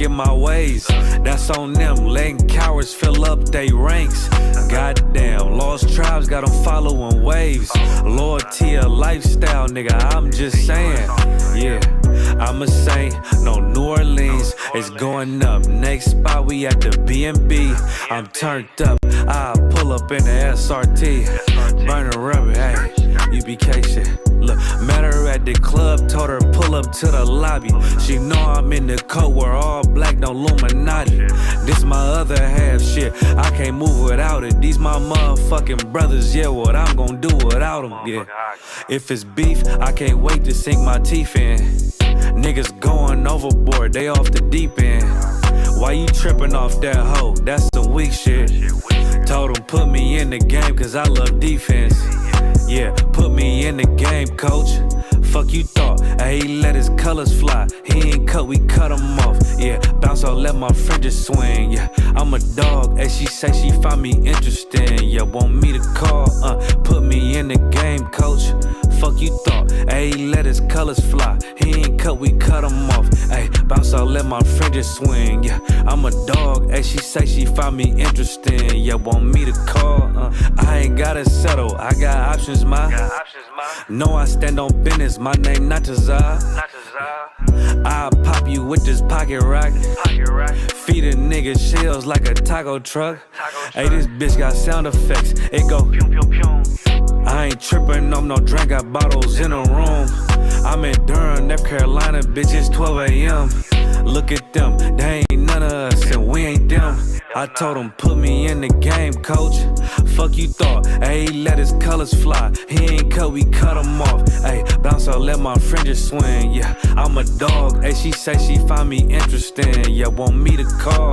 in my ways. That's on them, letting cowards fill up they ranks. Goddamn, lost tribes got them following waves. Loyalty a lifestyle, nigga, I'm just saying. Yeah, I'm a saint, no New Orleans, it's going up. Next spot, we at the B&B. I'm turned up, I pull up in the SRT. Burning rubber, hey, UBK shit. Look, met her at the club, told her pull up to the lobby. She know I'm in the coat, we're all black, no Illuminati. This my other half shit, I can't move without it. These my motherfucking brothers, yeah, what I'm gonna do without them, yeah. If it's beef, I can't wait to sink my teeth in. Niggas going overboard, they off the deep end. Why you tripping off that hoe? That's some weak shit. Told him put me in the game cause I love defense. Yeah, put me in the game, coach. Fuck you thought, he let his colors fly. He ain't cut, we cut him off. Yeah, bounce out, let my fringes swing. Yeah, I'm a dog, and she say she find me interesting. Yeah, want me to call, put me in the game, coach. Fuck you thought, he let his colors fly. He ain't cut, we cut him off. Hey, bounce out, let my fringes swing. Yeah, I'm a dog, and she say she find me interesting. Yeah, want me to call, I ain't gotta settle, I got options, ma. No, I stand on business, my name not Tazar. I'll pop you with this pocket rock. Feed a nigga shells like a taco truck. Hey, this bitch got sound effects, it go I ain't trippin' on no drink, got bottles in the room. I'm in Durham, North Carolina, bitch, it's 12 a.m. Look at them, they ain't none of us and we ain't them. I told him put me in the game, coach. Fuck you thought, he let his colors fly. He ain't cut, we cut him off. Hey, bounce out, let my fringes swing. Yeah, I'm a dog, she say she find me interesting. Yeah, want me to call,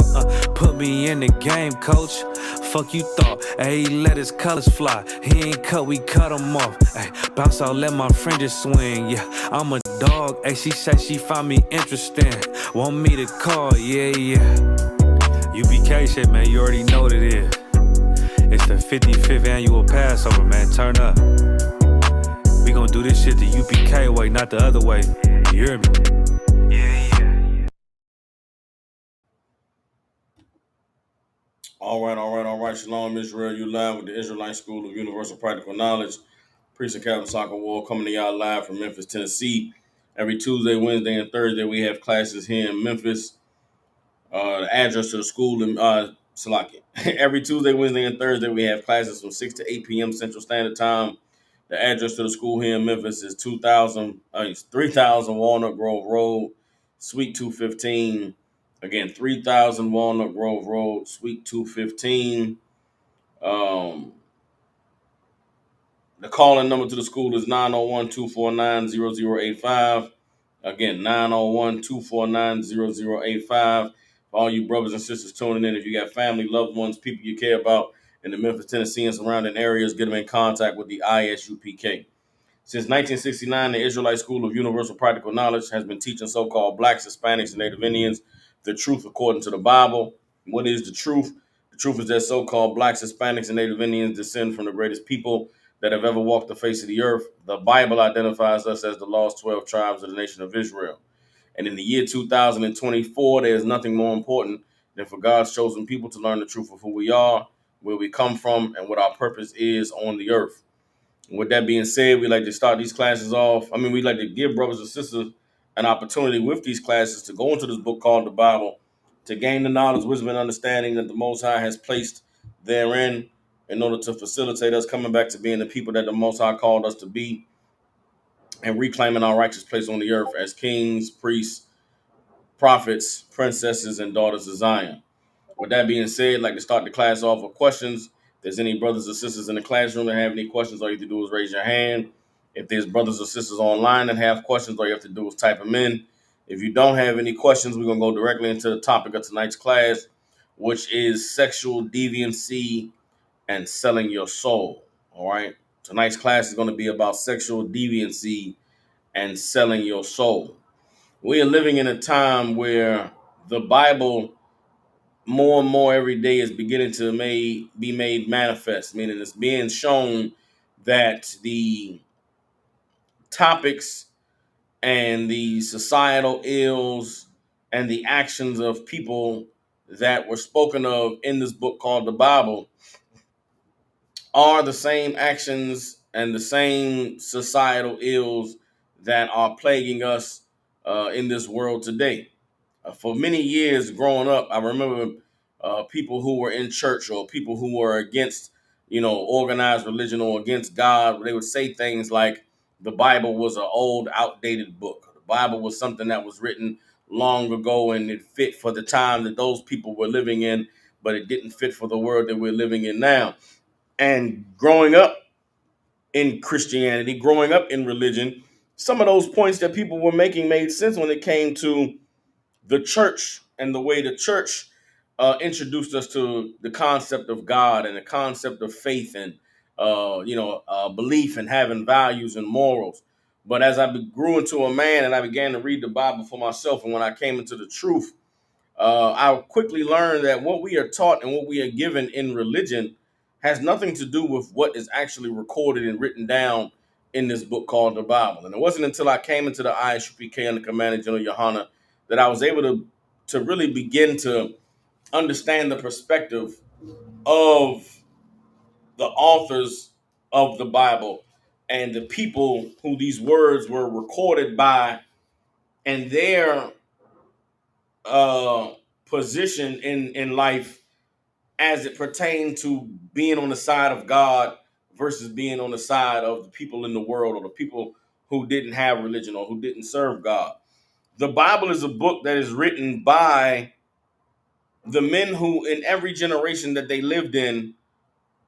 put me in the game, coach. Fuck you thought, he let his colors fly. He ain't cut, we cut him off. Hey, bounce out, let my fringes swing. Yeah, I'm a dog, she say she find me interesting. Want me to call, yeah. UBK shit, man, you already know what it is. It's the 55th annual Passover, man, turn up. We gon' do this shit the UBK way, not the other way. You hear me? Yeah. All right. Shalom, Israel. You live with the Israelite School of Universal Practical Knowledge. Priest and Captain Soccer War coming to y'all live from Memphis, Tennessee. Every Tuesday, Wednesday, and Thursday, we have classes here in Memphis. The address to the school in Salaki. Every Tuesday, Wednesday, and Thursday, we have classes from 6 to 8 p.m. Central Standard Time. The address to the school here in Memphis is 3000 Walnut Grove Road, Suite 215. Again, 3000 Walnut Grove Road, Suite 215. The calling number to the school is 901-249-0085. Again, 901-249-0085. For all you brothers and sisters tuning in, if you got family, loved ones, people you care about in the Memphis, Tennessee, and surrounding areas, get them in contact with the ISUPK. Since 1969, the Israelite School of Universal Practical Knowledge has been teaching so-called Blacks, Hispanics, and Native Indians the truth according to the Bible. What is the truth? The truth is that so-called Blacks, Hispanics, and Native Indians descend from the greatest people that have ever walked the face of the earth. The Bible identifies us as the lost 12 tribes of the nation of Israel. And in the year 2024, there is nothing more important than for God's chosen people to learn the truth of who we are, where we come from, and what our purpose is on the earth. And with that being said, we like to start these classes off. We like to give brothers and sisters an opportunity with these classes to go into this book called the Bible, to gain the knowledge, wisdom, and understanding that the Most High has placed therein in order to facilitate us coming back to being the people that the Most High called us to be and reclaiming our righteous place on the earth as kings, priests, prophets, princesses, and daughters of Zion. With that being said, I'd like to start the class off with questions. If there's any brothers or sisters in the classroom that have any questions, all you have to do is raise your hand. If there's brothers or sisters online that have questions, all you have to do is type them in. If you don't have any questions, we're going to go directly into the topic of tonight's class, which is sexual deviancy and selling your soul. All right. Tonight's class is going to be about sexual deviancy and selling your soul. We are living in a time where the Bible more and more every day is beginning to be made manifest, meaning it's being shown that the topics and the societal ills and the actions of people that were spoken of in this book called the Bible are the same actions and the same societal ills that are plaguing us in this world today. For many years growing up, I remember people who were in church or people who were against, organized religion or against God. They would say things like the Bible was an old, outdated book. The Bible was something that was written long ago and it fit for the time that those people were living in, but it didn't fit for the world that we're living in now. And growing up in Christianity, growing up in religion, some of those points that people were making made sense when it came to the church and the way the church introduced us to the concept of God and the concept of faith and belief and having values and morals. But as I grew into a man and I began to read the Bible for myself, and when I came into the truth, I quickly learned that what we are taught and what we are given in religion has nothing to do with what is actually recorded and written down in this book called the Bible. And it wasn't until I came into the ISUPK under Commander General Yohana that I was able to really begin to understand the perspective of the authors of the Bible and the people who these words were recorded by and their uh, position in life as it pertained to being on the side of God versus being on the side of the people in the world or the people who didn't have religion or who didn't serve God. The Bible is a book that is written by the men who, in every generation that they lived in,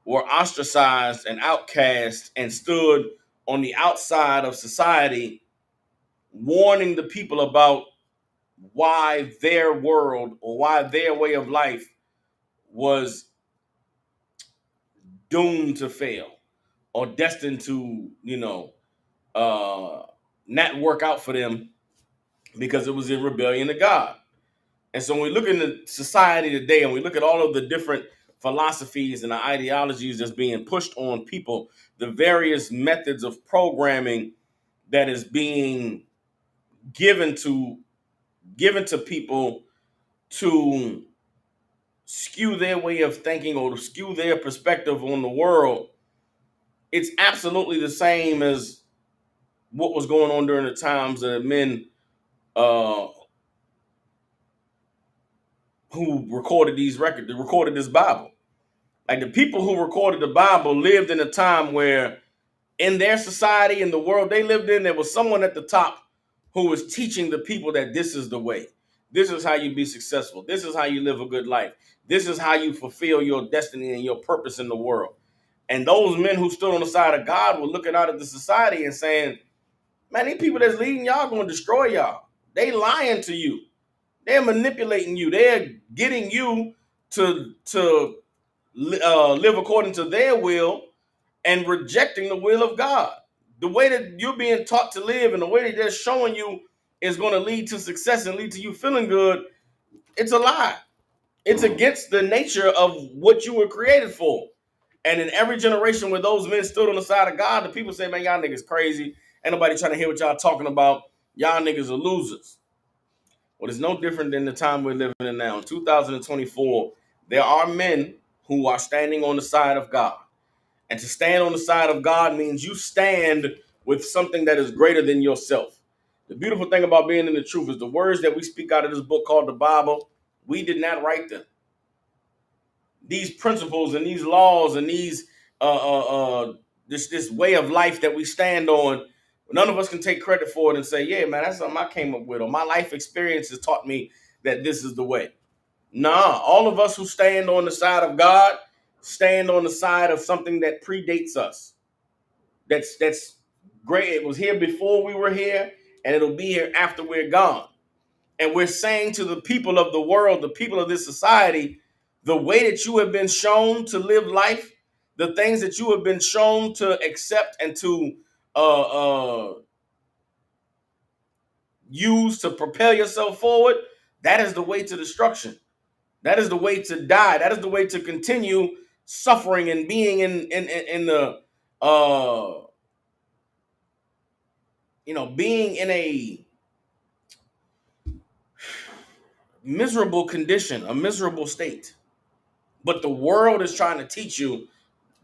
were ostracized and outcast and stood on the outside of society, warning the people about why their world or why their way of life was doomed to fail or destined to, uh, not work out for them because it was in rebellion to God. And so when we look into society today and we look at all of the different philosophies and the ideologies that's being pushed on people, the various methods of programming that is being given to people to skew their way of thinking or to skew their perspective on the world, it's absolutely the same as what was going on during the times of men uh, who recorded these records, recorded this Bible. Like the people who recorded the Bible lived in a time where in their society, in the world they lived in, there was someone at the top who was teaching the people that this is the way. This is how you be successful. This is how you live a good life. This is how you fulfill your destiny and your purpose in the world. And those men who stood on the side of God were looking out at the society and saying, man, these people that's leading y'all going to destroy y'all. They lying to you. They're manipulating you. They're getting you to live according to their will and rejecting the will of God. The way that you're being taught to live and the way that they're showing you is going to lead to success and lead to you feeling good. It's a lie. It's against the nature of what you were created for. And in every generation where those men stood on the side of God, the people say, man, y'all niggas crazy. Ain't nobody trying to hear what y'all talking about. Y'all niggas are losers. Well, it's no different than the time we're living in now. In 2024, there are men who are standing on the side of God. And to stand on the side of God means you stand with something that is greater than yourself. The beautiful thing about being in the truth is the words that we speak out of this book called the Bible, we did not write them. These principles and these laws and these this way of life that we stand on, none of us can take credit for it and say, yeah, man, that's something I came up with, or my life experience has taught me that this is the way. Nah, all of us who stand on the side of God stand on the side of something that predates us. That's great. It was here before we were here, and it'll be here after we're gone. And we're saying to the people of the world, the people of this society, the way that you have been shown to live life, the things that you have been shown to accept and to uh, uh, use to propel yourself forward, that is the way to destruction. That is the way to die. That is the way to continue suffering and being in the being in a miserable condition, a miserable state. But the world is trying to teach you,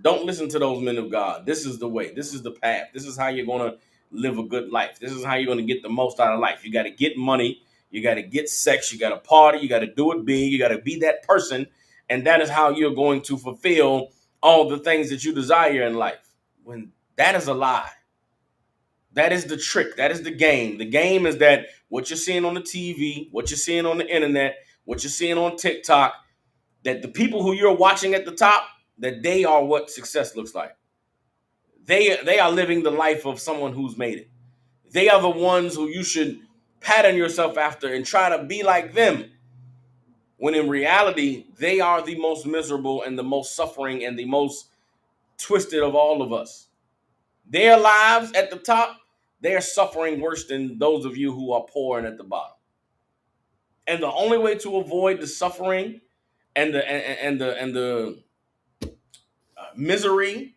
don't listen to those men of God. This is the way. This is the path. This is how you're going to live a good life. This is how you're going to get the most out of life. You got to get money. You got to get sex. You got to party. You got to do it big. You got to be that person. And that is how you're going to fulfill all the things that you desire in life. When that is a lie. That is the trick. That is the game. The game is that what you're seeing on the TV, what you're seeing on the internet, what you're seeing on TikTok, that the people who you're watching at the top, that they are what success looks like. They are living the life of someone who's made it. They are the ones who you should pattern yourself after and try to be like them. When in reality, they are the most miserable and the most suffering and the most twisted of all of us. Their lives at the top, they're suffering worse than those of you who are poor and at the bottom. And the only way to avoid the suffering and the misery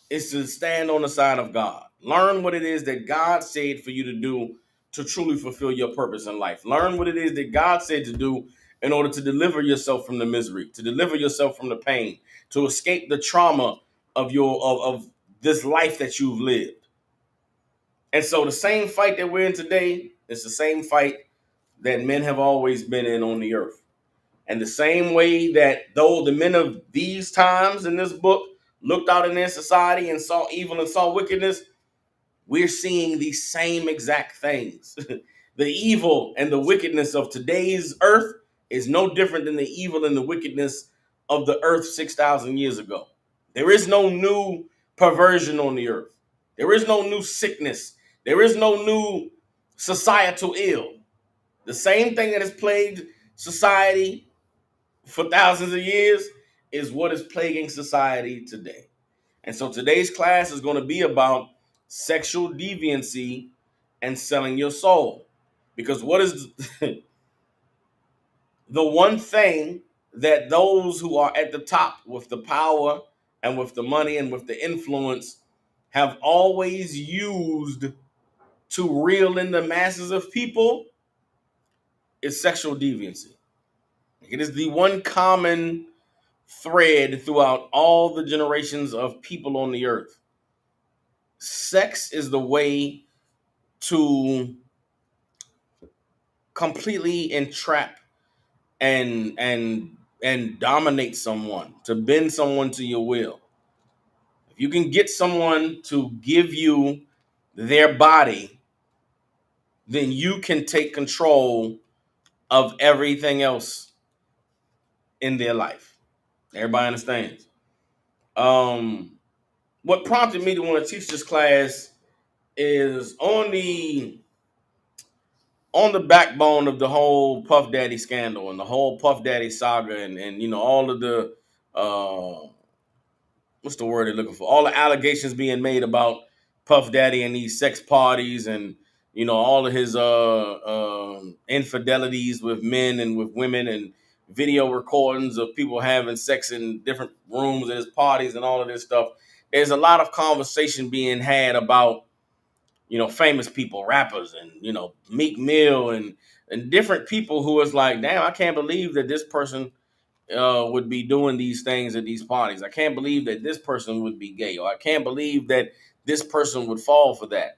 is to stand on the side of God. Learn what it is that God said for you to do to truly fulfill your purpose in life. Learn what it is that God said to do in order to deliver yourself from the misery, to deliver yourself from the pain, to escape the trauma of of this life that you've lived. And so the same fight that we're in today is the same fight that men have always been in on the earth. And the same way that though the men of these times in this book looked out in their society and saw evil and saw wickedness, we're seeing these same exact things. The evil and the wickedness of today's earth is no different than the evil and the wickedness of the earth 6,000 years ago. There is no new perversion on the earth. There is no new sickness. There is no new societal ill. The same thing that has plagued society for thousands of years is what is plaguing society today. And so today's class is going to be about sexual deviancy and selling your soul. Because what is the one thing that those who are at the top with the power and with the money and with the influence have always used to reel in the masses of people is sexual deviancy. It is the one common thread throughout all the generations of people on the earth. Sex is the way to completely entrap and dominate someone, to bend someone to your will. If you can get someone to give you their body, then you can take control of everything else in their life. Everybody understands. What prompted me to want to teach this class is on the backbone of the whole Puff Daddy scandal and the whole Puff Daddy saga and you know all of the what's the word they're looking for? All the allegations being made about Puff Daddy and these sex parties and you know all of his infidelities with men and with women and video recordings of people having sex in different rooms at his parties and all of this stuff. There's a lot of conversation being had about you know famous people, rappers, and you know Meek Mill and different people who is like, damn, I can't believe that this person would be doing these things at these parties. I can't believe that this person would be gay, or I can't believe that this person would fall for that.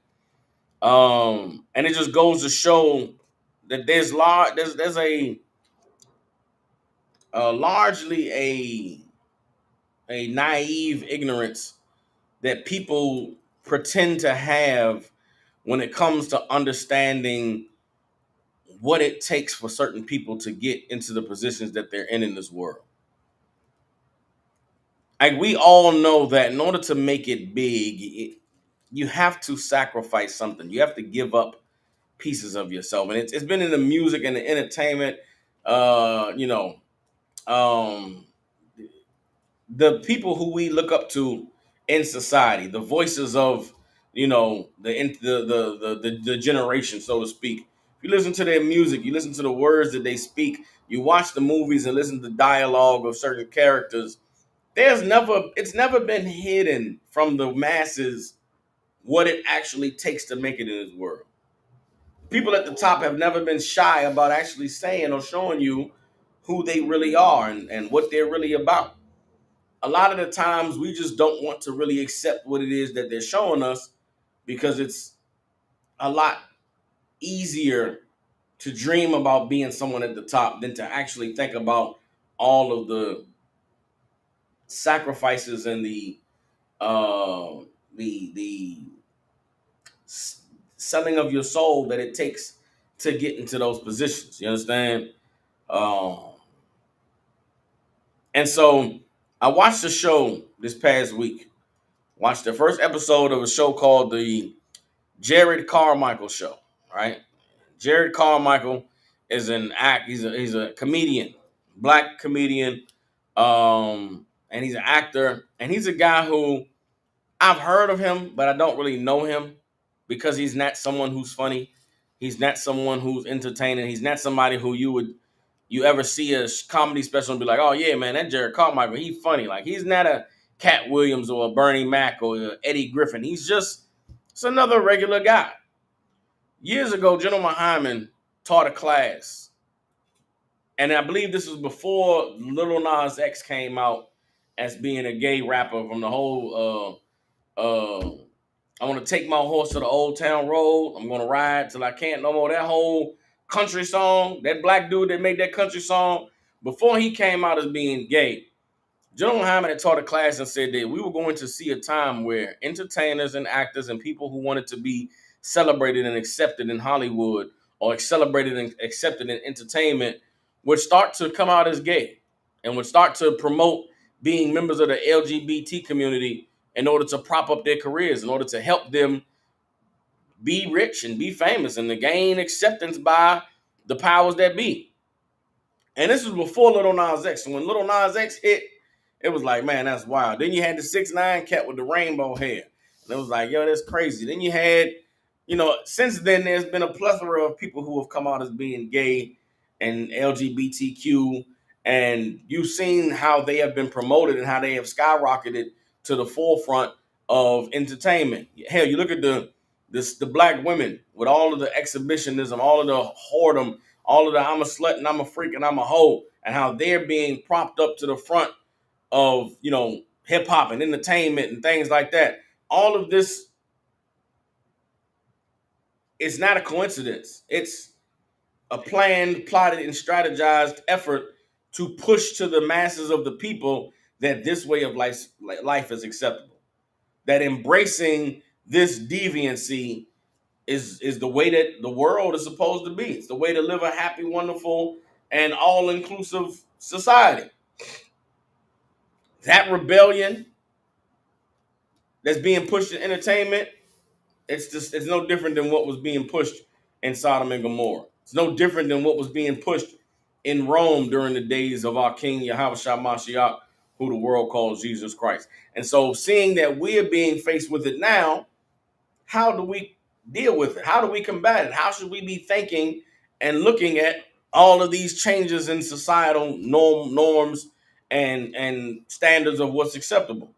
And it just goes to show that there's a largely a naive ignorance that people pretend to have when it comes to understanding what it takes for certain people to get into the positions that they're in this world. Like we all know that in order to make it big, you have to sacrifice something. You have to give up pieces of yourself, and it's been in the music and the entertainment. You know, um, the people who we look up to in society, the voices of you know the generation, so to speak. If you listen to their music, you listen to the words that they speak, you watch the movies and listen to the dialogue of certain characters. It's never been hidden from the masses what it actually takes to make it in this world. people at the top have never been shy about actually saying or showing you who they really are and what they're really about. A lot of the times we just don't want to really accept what it is that they're showing us because it's a lot easier to dream about being someone at the top than to actually think about all of the sacrifices and uh, the selling of your soul that it takes to get into those positions. You understand? Um, and so I watched the show this past week. Watched the first episode of a show called the Jared Carmichael Show. Right? Jared Carmichael is an act. He's a comedian, black comedian, and he's an actor. And he's a guy who I've heard of him, but I don't really know him because he's not someone who's funny. He's not someone who's entertaining. He's not somebody who you ever see a comedy special and be like, oh yeah, man, that Jared Carmichael, he's funny. Like he's not a Cat Williams or a Bernie Mac or a Eddie Griffin. It's another regular guy. Years ago, Gentleman Hyman taught a class, and I believe this was before Lil Nas X came out as being a gay rapper from the whole I want to take my horse to the old town road. I'm gonna ride till I can't no more. That whole country song, that black dude that made that country song, before he came out as being gay, General Hyman had taught a class and said that we were going to see a time where entertainers and actors and people who wanted to be celebrated and accepted in Hollywood or celebrated and accepted in entertainment would start to come out as gay and would start to promote being members of the LGBT community in order to prop up their careers, in order to help them be rich and be famous and to gain acceptance by the powers that be. And this was before Little Nas X. So when Little Nas X hit, it was like, man, that's wild. Then you had the 6ix9ine cat with the rainbow hair. And it was like, yo, that's crazy. Then you had, since then there's been a plethora of people who have come out as being gay and LGBTQ. And you've seen how they have been promoted and how they have skyrocketed to the forefront of entertainment. Hell, you look at the black women with all of the exhibitionism, all of the whoredom, all of the I'm a slut and I'm a freak and I'm a hoe, and how they're being propped up to the front of, hip hop and entertainment and things like that. All of this is not a coincidence. It's a planned, plotted, and strategized effort to push to the masses of the people that this way of life is acceptable. That embracing this deviancy is the way that the world is supposed to be. It's the way to live a happy, wonderful, and all-inclusive society. That rebellion that's being pushed in entertainment, it's no different than what was being pushed in Sodom and Gomorrah. It's no different than what was being pushed in Rome during the days of our King Yahushua Mashiach, who the world calls Jesus Christ. And so seeing that we're being faced with it now, how do we deal with it? How do we combat it? How should we be thinking and looking at all of these changes in societal norms and standards of what's acceptable?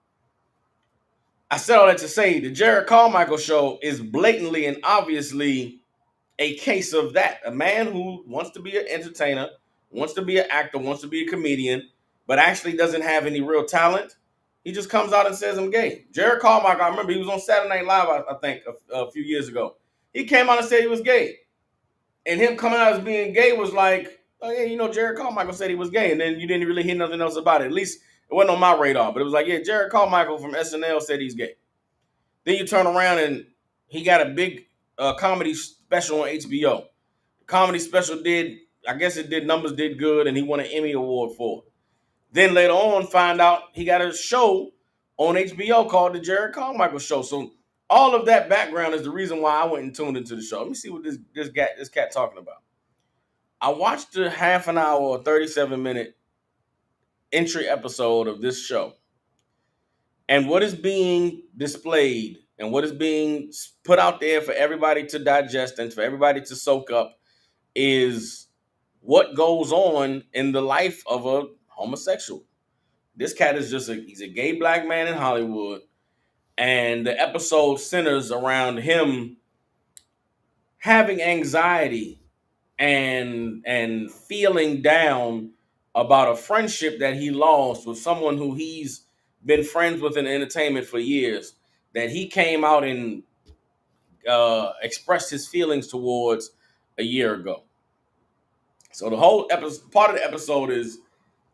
I said all that to say the Jared Carmichael show is blatantly and obviously a case of that. A man who wants to be an entertainer, wants to be an actor, wants to be a comedian, but actually doesn't have any real talent. He just comes out and says I'm gay. Jared Carmichael, I remember he was on Saturday Night Live, I think, a few years ago. He came out and said he was gay. And him coming out as being gay was like, oh yeah, Jared Carmichael said he was gay. And then you didn't really hear nothing else about it. At least it wasn't on my radar. But it was like, yeah, Jared Carmichael from SNL said he's gay. Then you turn around and he got a big comedy special on HBO. The comedy special I guess it did numbers, did good, and he won an Emmy Award for it. Then later on, find out he got a show on HBO called The Jared Carmichael Show. So all of that background is the reason why I went and tuned into the show. Let me see what this cat talking about. I watched the half an hour or 37-minute entry episode of this show. And what is being displayed and what is being put out there for everybody to digest and for everybody to soak up is what goes on in the life of a homosexual. This cat is he's a gay black man in Hollywood, and the episode centers around him having anxiety and feeling down about a friendship that he lost with someone who he's been friends with in entertainment for years, that he came out and expressed his feelings towards a year ago. So the whole episode, part of the episode, is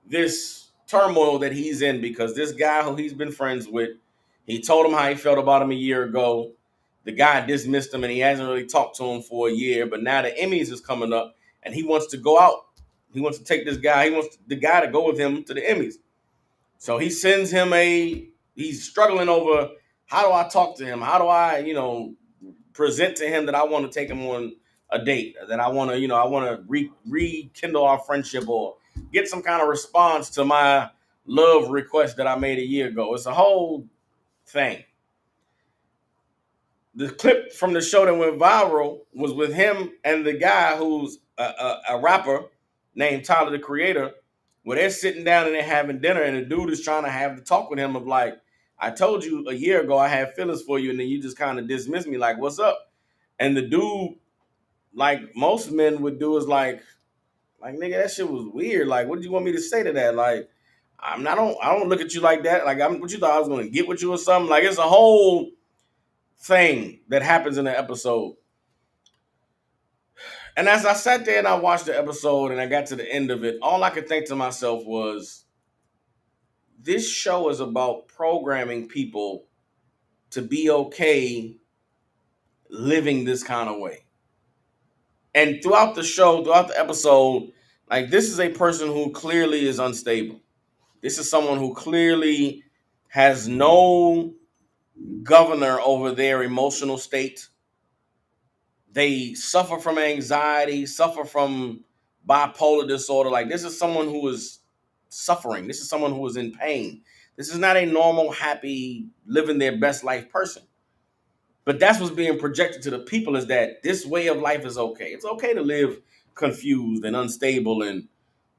this turmoil that he's in because this guy who he's been friends with, he told him how he felt about him a year ago. The guy dismissed him and he hasn't really talked to him for a year. But now the Emmys is coming up and he wants to go out. He wants to take this guy. He wants the guy to go with him to the Emmys. So he sends him he's struggling over, how do I talk to him? How do I, present to him that I want to take him on a date, that I want to, I want to rekindle our friendship or get some kind of response to my love request that I made a year ago. It's a whole thing. The clip from the show that went viral was with him and the guy who's a rapper named Tyler the Creator, where they're sitting down and they're having dinner, and the dude is trying to have the talk with him of like, I told you a year ago I had feelings for you, and then you just kind of dismissed me, like, what's up? And the dude, like most men would do, is like nigga, that shit was weird. Like, what did you want me to say to that? Like, I don't look at you like that. Like, what you thought I was gonna get with you or something? Like, it's a whole thing that happens in the episode. And as I sat there and I watched the episode and I got to the end of it, all I could think to myself was, this show is about programming people to be okay living this kind of way. And throughout the show, throughout the episode, like, this is a person who clearly is unstable. This is someone who clearly has no governor over their emotional state. They suffer from anxiety, suffer from bipolar disorder. Like, this is someone who is suffering. This is someone who is in pain. This is not a normal, happy, living their best life person. But that's what's being projected to the people, is that this way of life is okay. It's okay to live confused and unstable and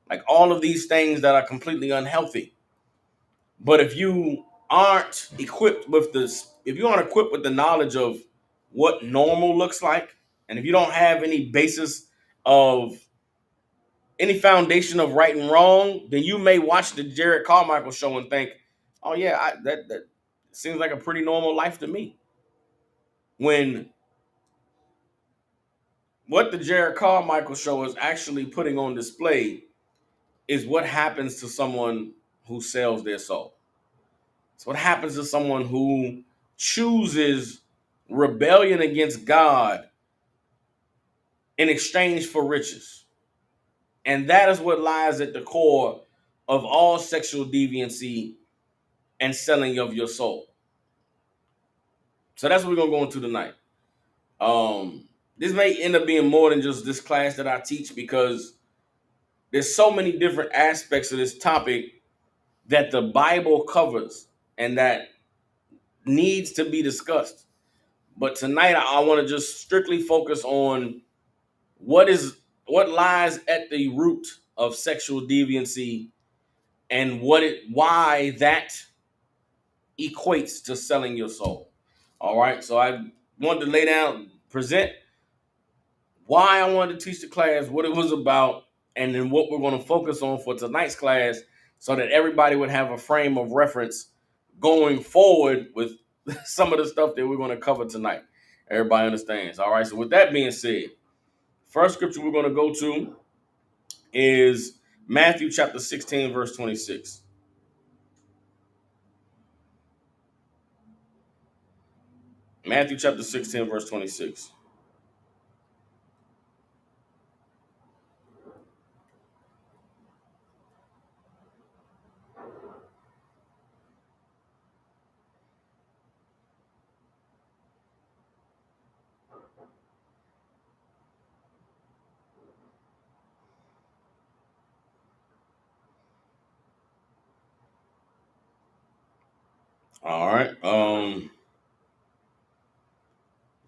like all of these things that are completely unhealthy. But if you aren't equipped with this, if you aren't equipped with the knowledge of what normal looks like, and if you don't have any basis of any foundation of right and wrong, then you may watch the Jared Carmichael show and think, "Oh yeah, that seems like a pretty normal life to me." When what the Jared Carmichael show is actually putting on display is what happens to someone who sells their soul. It's what happens to someone who chooses rebellion against God in exchange for riches. And that is what lies at the core of all sexual deviancy and selling of your soul. So that's what we're going to go into tonight. This may end up being more than just this class that I teach, because there's so many different aspects of this topic that the Bible covers and that needs to be discussed. But tonight I want to just strictly focus on what lies at the root of sexual deviancy and why that equates to selling your soul. All right. So I wanted to present why I wanted to teach the class, what it was about, and then what we're going to focus on for tonight's class, so that everybody would have a frame of reference going forward with some of the stuff that we're going to cover tonight. Everybody understands. All right. So with that being said, first scripture we're going to go to is Matthew chapter 16, verse 26. Matthew chapter 16, verse 26. All right.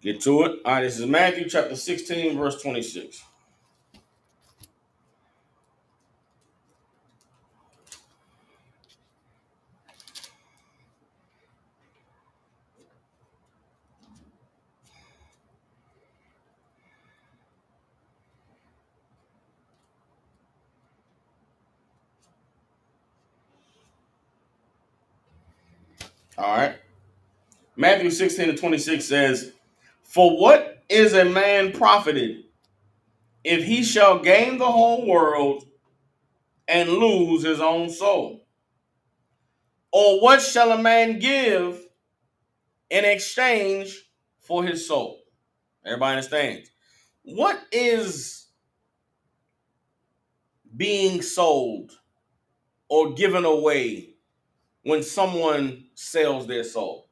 Get to it. All right. This is Matthew chapter 16, verse 26. All right. Matthew 16:26 says, "For what is a man profited if he shall gain the whole world and lose his own soul? Or what shall a man give in exchange for his soul?" Everybody understands. What is being sold or given away when someone sells their soul?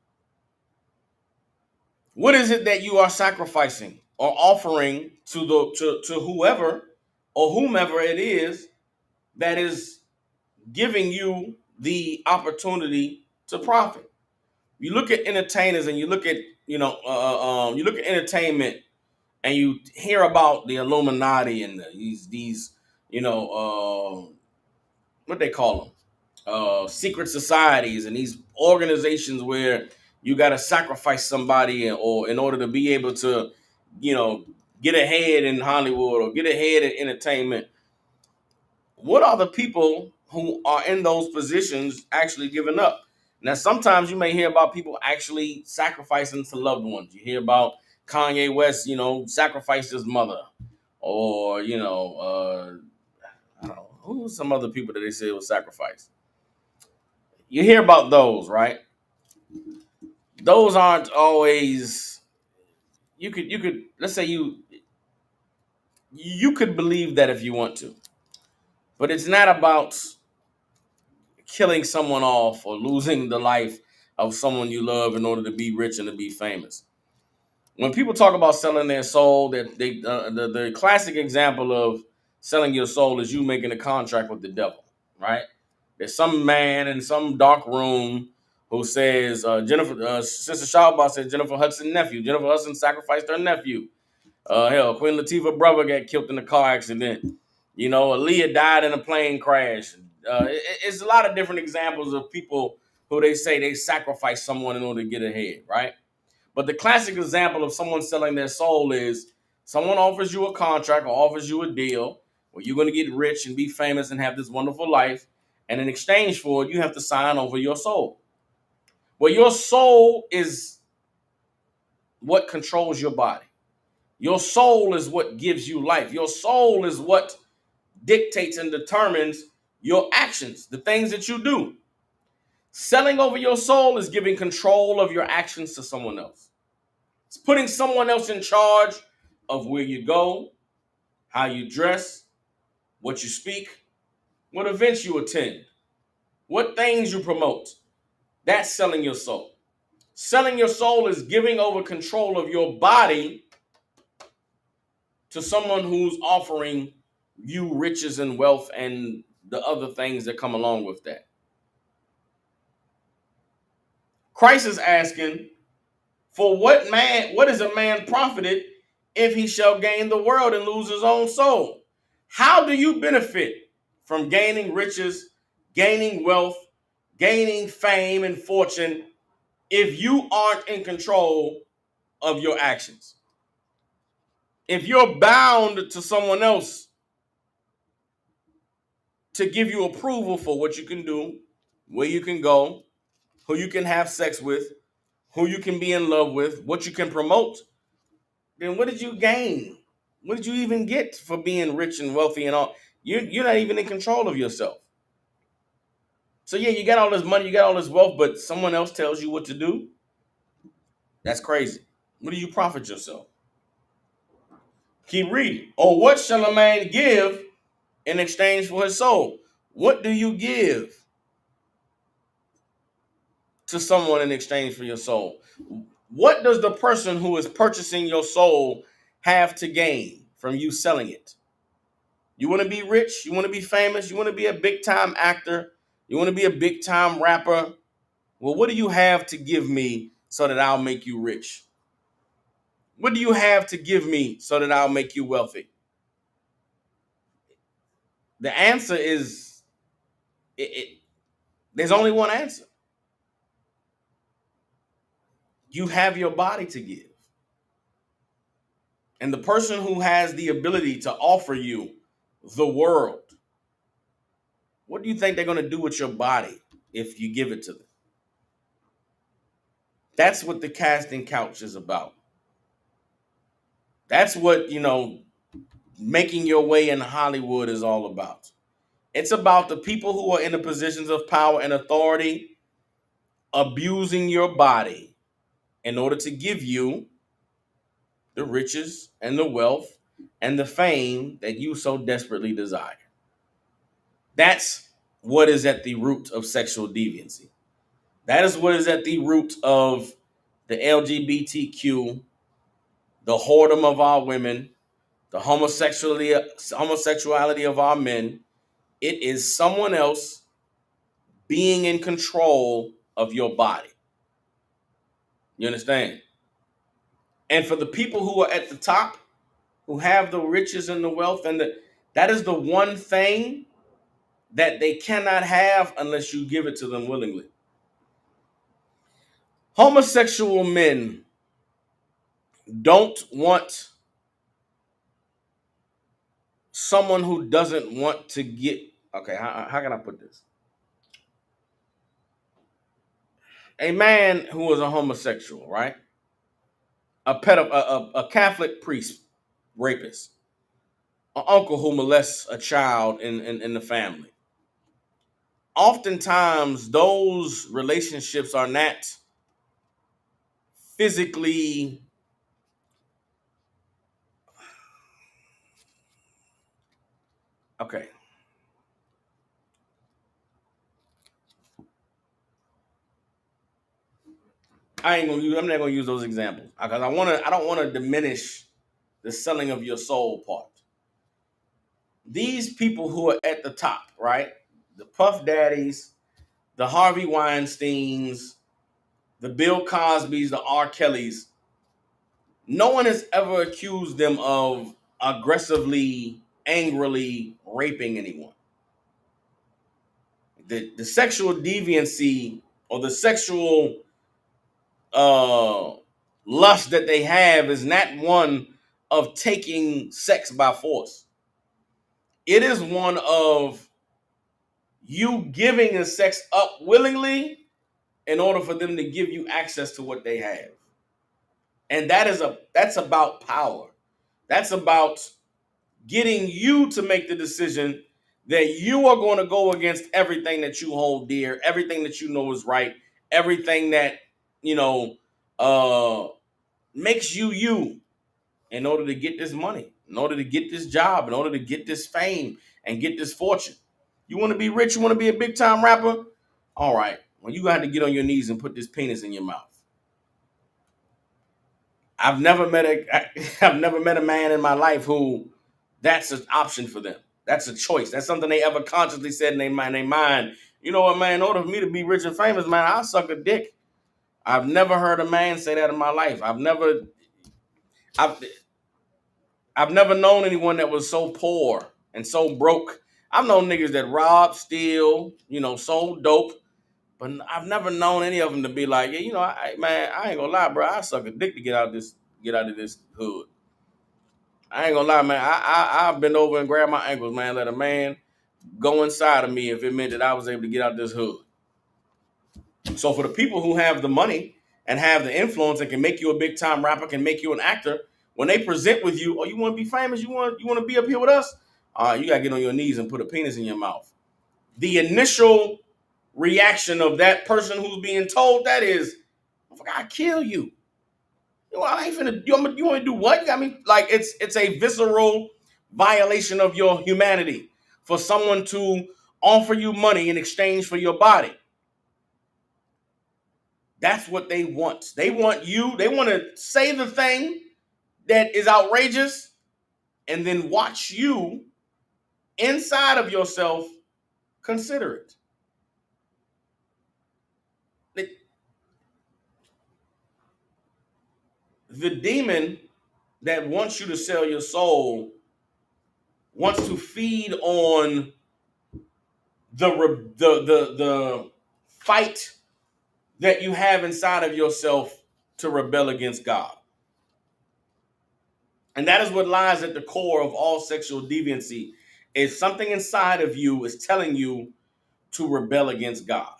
What is it that you are sacrificing or offering to to whoever or whomever it is that is giving you the opportunity to profit? You look at entertainers and you look at you look at entertainment and you hear about the Illuminati and these what they call them, secret societies and these organizations where you got to sacrifice somebody or in order to be able to, you know, get ahead in Hollywood or get ahead in entertainment. What are the people who are in those positions actually giving up? Now, sometimes you may hear about people actually sacrificing to loved ones. You hear about Kanye West, sacrificed his mother, or I don't know who some other people that they say was sacrificed. You hear about those, right? Those aren't always. You could let's say you could believe that if you want to, but it's not about killing someone off or losing the life of someone you love in order to be rich and to be famous. When people talk about selling their soul, that the classic example of selling your soul is you making a contract with the devil, right? There's some man in some dark room who says, Sister Shawba said Jennifer Hudson's nephew. Jennifer Hudson sacrificed her nephew. Hell, Queen Latifah brother got killed in a car accident. Aaliyah died in a plane crash. It's a lot of different examples of people who they say they sacrifice someone in order to get ahead, right? But the classic example of someone selling their soul is someone offers you a contract or offers you a deal where you're going to get rich and be famous and have this wonderful life. And in exchange for it, you have to sign over your soul. Well, your soul is what controls your body. Your soul is what gives you life. Your soul is what dictates and determines your actions, the things that you do. Selling over your soul is giving control of your actions to someone else. It's putting someone else in charge of where you go, how you dress, what you speak, what events you attend, what things you promote. That's selling your soul. Selling your soul is giving over control of your body to someone who's offering you riches and wealth and the other things that come along with that. Christ is asking, for what is a man profited if he shall gain the world and lose his own soul? How do you benefit from gaining riches, gaining wealth, gaining fame and fortune if you aren't in control of your actions? If you're bound to someone else to give you approval for what you can do, where you can go, who you can have sex with, who you can be in love with, what you can promote, then what did you gain? What did you even get for being rich and wealthy and all? You're not even in control of yourself. So yeah, you got all this money, you got all this wealth, but someone else tells you what to do. That's crazy. What do you profit yourself? Keep reading. Or what shall a man give in exchange for his soul? What do you give to someone in exchange for your soul? What does the person who is purchasing your soul have to gain from you selling it? You want to be rich? You want to be famous? You want to be a big time actor? You want to be a big time rapper? Well, what do you have to give me so that I'll make you rich? What do you have to give me so that I'll make you wealthy? The answer is there's only one answer. You have your body to give. And the person who has the ability to offer you the world, what do you think they're going to do with your body if you give it to them? That's what the casting couch is about. That's what, making your way in Hollywood is all about. It's about the people who are in the positions of power and authority abusing your body in order to give you the riches and the wealth and the fame that you so desperately desire. That's what is at the root of sexual deviancy. That is what is at the root of the LGBTQ, the whoredom of our women, the homosexuality of our men. It is someone else being in control of your body. You understand? And for the people who are at the top, who have the riches and the wealth, that is the one thing that they cannot have unless you give it to them willingly. Homosexual men don't want someone who doesn't want to get. Okay, how can I put this? A man who is a homosexual, right? A Catholic priest rapist, an uncle who molests a child in the family. Oftentimes, those relationships are not physically. Okay, I'm not gonna use those examples because I don't want to diminish the selling of your soul part. These people who are at the top, right? The Puff Daddies, the Harvey Weinsteins, the Bill Cosbys, the R. Kellys. No one has ever accused them of aggressively, angrily raping anyone. The sexual deviancy or the sexual uh, lust that they have is not one of taking sex by force. It is one of you giving the sex up willingly in order for them to give you access to what they have. And that's about power. That's about getting you to make the decision that you are going to go against everything that you hold dear, everything that you know is right, everything that you know uh makes you you in order to get this money, in order to get this job, in order to get this fame and get this fortune. You want to be rich, you want to be a big time rapper? All right. Well, you got to get on your knees and put this penis in your mouth. I've never met a man in my life who that's an option for them. That's a choice. That's something they ever consciously said in their mind. You know what, man? In order for me to be rich and famous, man, I'll suck a dick. I've never heard a man say that in my life. I've, I've never known anyone that was so poor and so broke. I've known niggas that robbed, steal, sold dope, but I've never known any of them to be like, yeah, man, I ain't gonna lie, bro. I suck a dick to get out of this hood. I ain't gonna lie, man. I bend over and grab my ankles, man. Let a man go inside of me if it meant that I was able to get out this hood. So for the people who have the money and have the influence and can make you a big time rapper, can make you an actor, when they present with you, oh, you want to be famous, you want to be up here with us, you gotta get on your knees and put a penis in your mouth. The initial reaction of that person who's being told that is, I kill you. I ain't finna. You want me to do what? You got me like it's a visceral violation of your humanity for someone to offer you money in exchange for your body. That's what they want. They want you. They want to say the thing that is outrageous, and then watch you inside of yourself consider it. The demon that wants you to sell your soul wants to feed on the fight that you have inside of yourself to rebel against God. And that is what lies at the core of all sexual deviancy is something inside of you is telling you to rebel against God.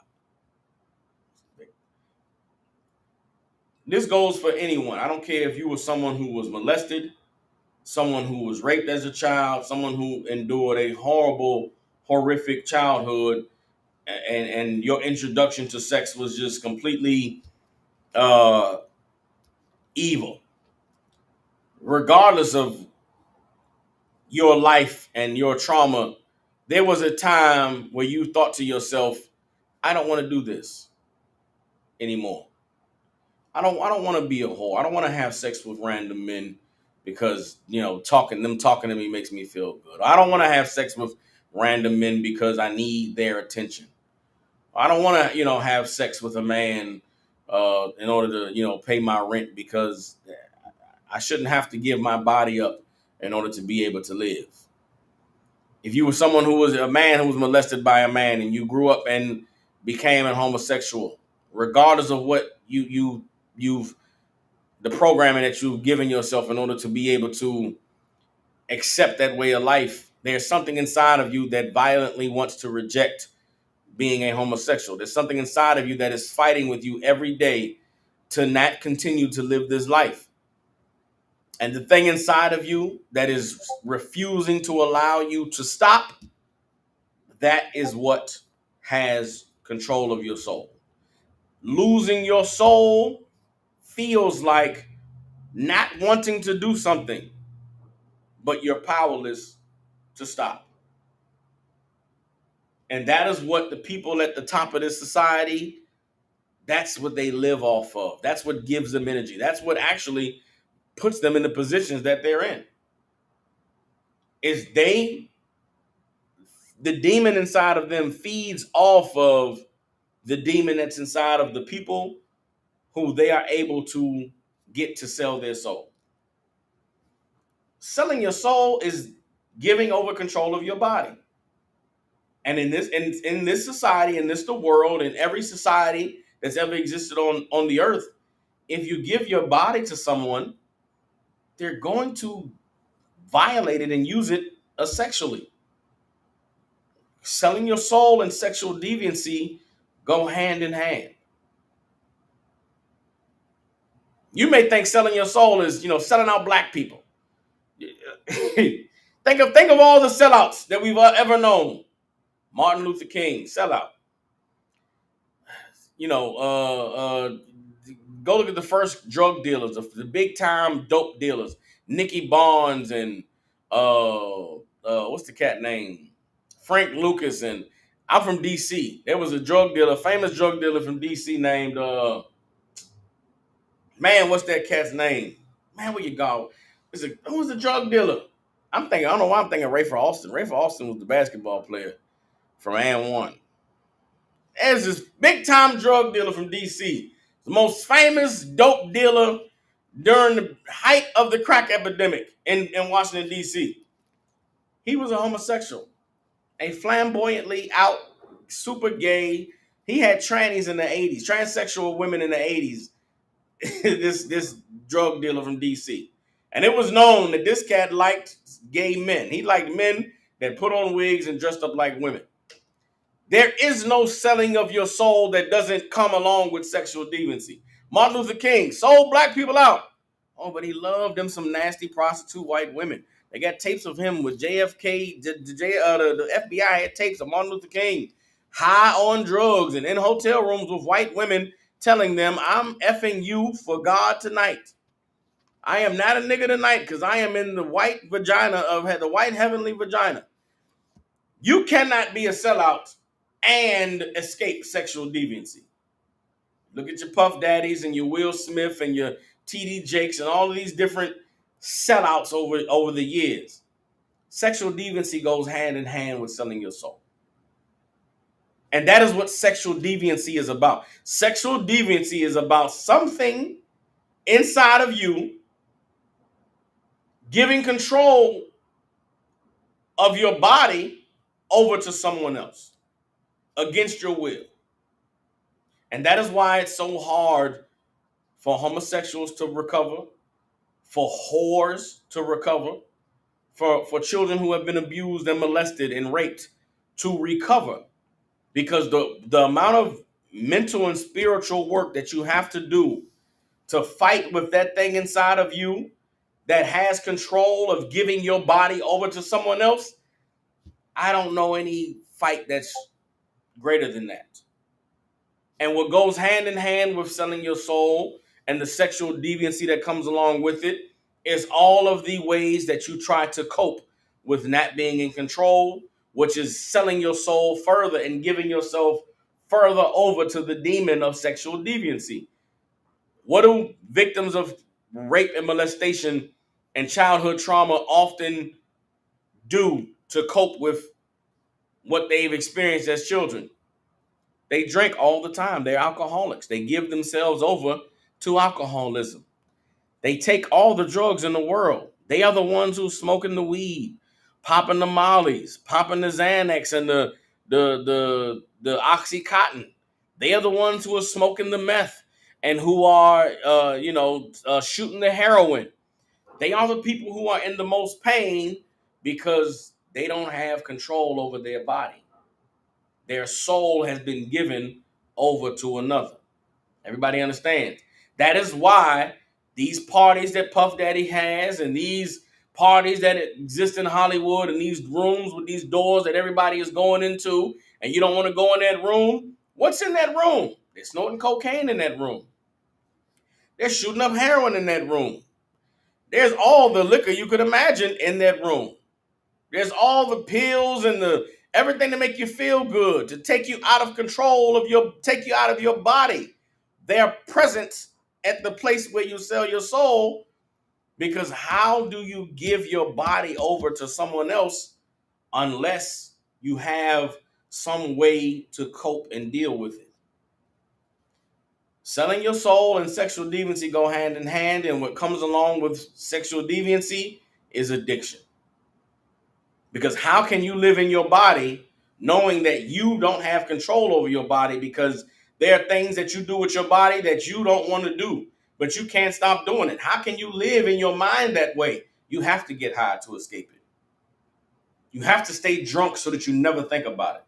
this goes for anyone. I don't care if you were someone who was molested, someone who was raped as a child, someone who endured a horrible, horrific childhood, and your introduction to sex was just completely uh, evil. Regardless of your life and your trauma, there was a time where you thought to yourself, I don't want to do this anymore. I don't want to be a whore. I don't want to have sex with random men because, talking to me makes me feel good. I don't want to have sex with random men because I need their attention. I don't want to, have sex with a man in order to, pay my rent because I shouldn't have to give my body up in order to be able to live. If you were someone who was a man who was molested by a man and you grew up and became a homosexual, regardless of what you've the programming that you've given yourself in order to be able to accept that way of life, there's something inside of you that violently wants to reject being a homosexual. There's something inside of you that is fighting with you every day to not continue to live this life. And the thing inside of you that is refusing to allow you to stop, that is what has control of your soul. Losing your soul feels like not wanting to do something, but you're powerless to stop. And that is what the people at the top of this society, that's what they live off of. That's what gives them energy. That's what actually puts them in the positions that they're in. Is the demon inside of them feeds off of the demon that's inside of the people who they are able to get to sell their soul. Selling your soul is giving over control of your body. And in this society, in this the world, in every society that's ever existed on the earth, if you give your body to someone, they're going to violate it and use it sexually. Selling your soul and sexual deviancy go hand in hand. You may think selling your soul is, selling out black people. think of all the sellouts that we've ever known. Martin Luther King, sellout. Go look at the first drug dealers, the big time dope dealers, Nicky Barnes and what's the cat name? Frank Lucas. And I'm from DC. There was a famous drug dealer from DC named what's that cat's name? Man, where you go? Who was the drug dealer? I don't know why I'm thinking Rafer Alston. Rafer Alston was the basketball player from &1. There's this big time drug dealer from DC, the most famous dope dealer during the height of the crack epidemic in Washington, D.C. He was a homosexual, a flamboyantly out, super gay. He had trannies in the 80s, transsexual women in the 80s. this drug dealer from D.C. And it was known that this cat liked gay men. He liked men that put on wigs and dressed up like women. There is no selling of your soul that doesn't come along with sexual deviancy. Martin Luther King sold black people out. Oh, but he loved them some nasty prostitute white women. They got tapes of him with JFK. The FBI had tapes of Martin Luther King high on drugs and in hotel rooms with white women telling them, I'm effing you for God tonight. I am not a nigga tonight because I am in the white vagina of the white heavenly vagina. You cannot be a sellout and escape sexual deviancy. Look at your Puff Daddies and your Will Smith and your TD Jakes and all of these different sellouts over the years. Sexual deviancy goes hand in hand with selling your soul. And that is what sexual deviancy is about. Sexual deviancy is about something inside of you giving control of your body over to someone else against your will. And that is why it's so hard for homosexuals to recover, for whores to recover, for children who have been abused and molested and raped to recover. Because the amount of mental and spiritual work that you have to do to fight with that thing inside of you that has control of giving your body over to someone else, I don't know any fight that's greater than that. And what goes hand in hand with selling your soul and the sexual deviancy that comes along with it is all of the ways that you try to cope with not being in control, which is selling your soul further and giving yourself further over to the demon of sexual deviancy. What do victims of rape and molestation and childhood trauma often do to cope with what they've experienced as children? They drink all the time. They're alcoholics. They give themselves over to alcoholism. They take all the drugs in the world. They are the ones who smoking the weed, popping the mollies, popping the Xanax and the Oxycontin. They are the ones who are smoking the meth and who are shooting the heroin. They are the people who are in the most pain because they don't have control over their body. Their soul has been given over to another. Everybody understands? That is why these parties that Puff Daddy has and these parties that exist in Hollywood and these rooms with these doors that everybody is going into and you don't want to go in that room, what's in that room? They're snorting cocaine in that room. They're shooting up heroin in that room. There's all the liquor you could imagine in that room. There's all the pills and the everything to make you feel good, to take you out of control of take you out of your body. They're present at the place where you sell your soul, because how do you give your body over to someone else unless you have some way to cope and deal with it? Selling your soul and sexual deviancy go hand in hand, and what comes along with sexual deviancy is addiction. Because how can you live in your body knowing that you don't have control over your body, because there are things that you do with your body that you don't want to do, but you can't stop doing it? How can you live in your mind that way? You have to get high to escape it. You have to stay drunk so that you never think about it.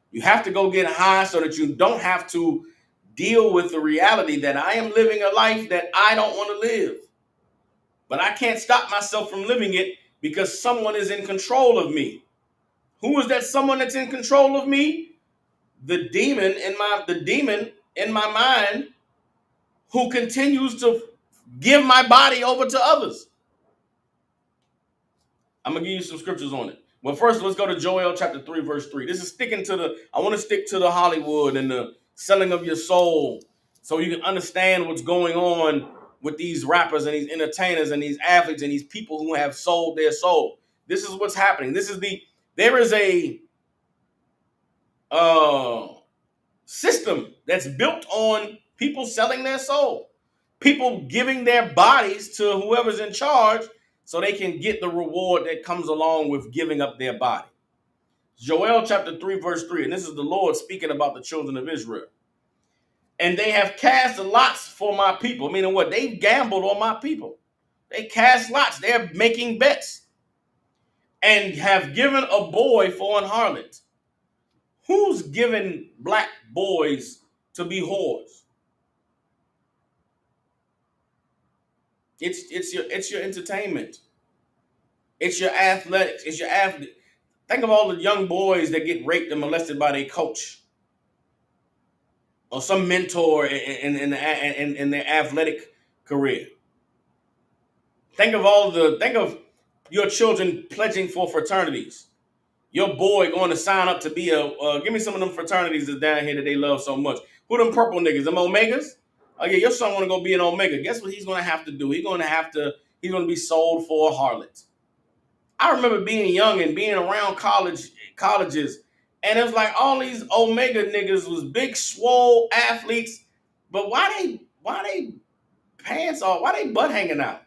You have to go get high so that you don't have to deal with the reality that I am living a life that I don't want to live. But I can't stop myself from living it because someone is in control of me. Who is that someone that's in control of me? The demon in my mind who continues to give my body over to others. I'm going to give you some scriptures on it. Well, first, let's go to Joel chapter 3, verse 3. This is I want to stick to the Hollywood and the selling of your soul so you can understand what's going on with these rappers and these entertainers and these athletes and these people who have sold their soul. This is what's happening. There is a system that's built on people selling their soul, people giving their bodies to whoever's in charge so they can get the reward that comes along with giving up their body. Joel chapter 3, verse 3, and this is the Lord speaking about the children of Israel. And they have cast lots for my people. Meaning what? They've gambled on my people. They cast lots. They're making bets. And have given a boy for an harlot. Who's giving black boys to be whores? It's your entertainment. It's your athletics. It's your athlete. Think of all the young boys that get raped and molested by their coach or some mentor in their athletic career. Think of your children pledging for fraternities. Your boy going to sign up to be give me some of them fraternities that's down here that they love so much. Who them purple niggas? Them Omegas? Oh yeah, your son want to go be an Omega. Guess what he's going to have to do? He's going to be sold for a harlot. I remember being young and being around colleges, and it was like all these Omega niggas was big, swole athletes, but why they pants off? Why they butt hanging out?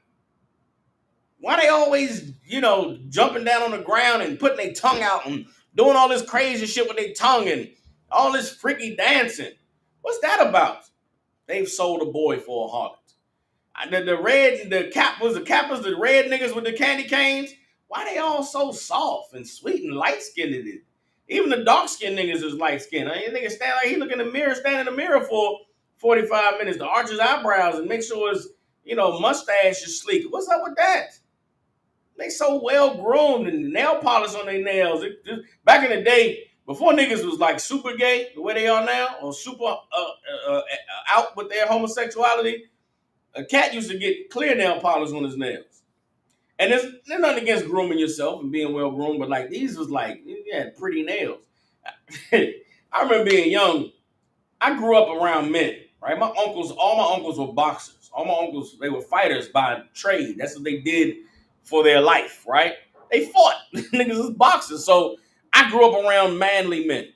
Why they always, jumping down on the ground and putting their tongue out and doing all this crazy shit with their tongue and all this freaky dancing? What's that about? They've sold a boy for a harlot. The Kappas, the red niggas with the candy canes. Why they all so soft and sweet and light-skinned? Even the dark-skinned niggas is light-skinned. Niggas stand like he look in the mirror, stand in the mirror 45 minutes to arch his eyebrows and make sure his, mustache is sleek. What's up with that? They so well groomed and nail polish on their nails. Back in the day, before niggas was like super gay, the way they are now, or super out with their homosexuality, a cat used to get clear nail polish on his nails. And there's nothing against grooming yourself and being well groomed, but like these was like, you had pretty nails. I remember being young. I grew up around men, right? All my uncles were boxers. All my uncles, they were fighters by trade. That's what they did for their life, right? They fought. Niggas was boxers. So I grew up around manly men.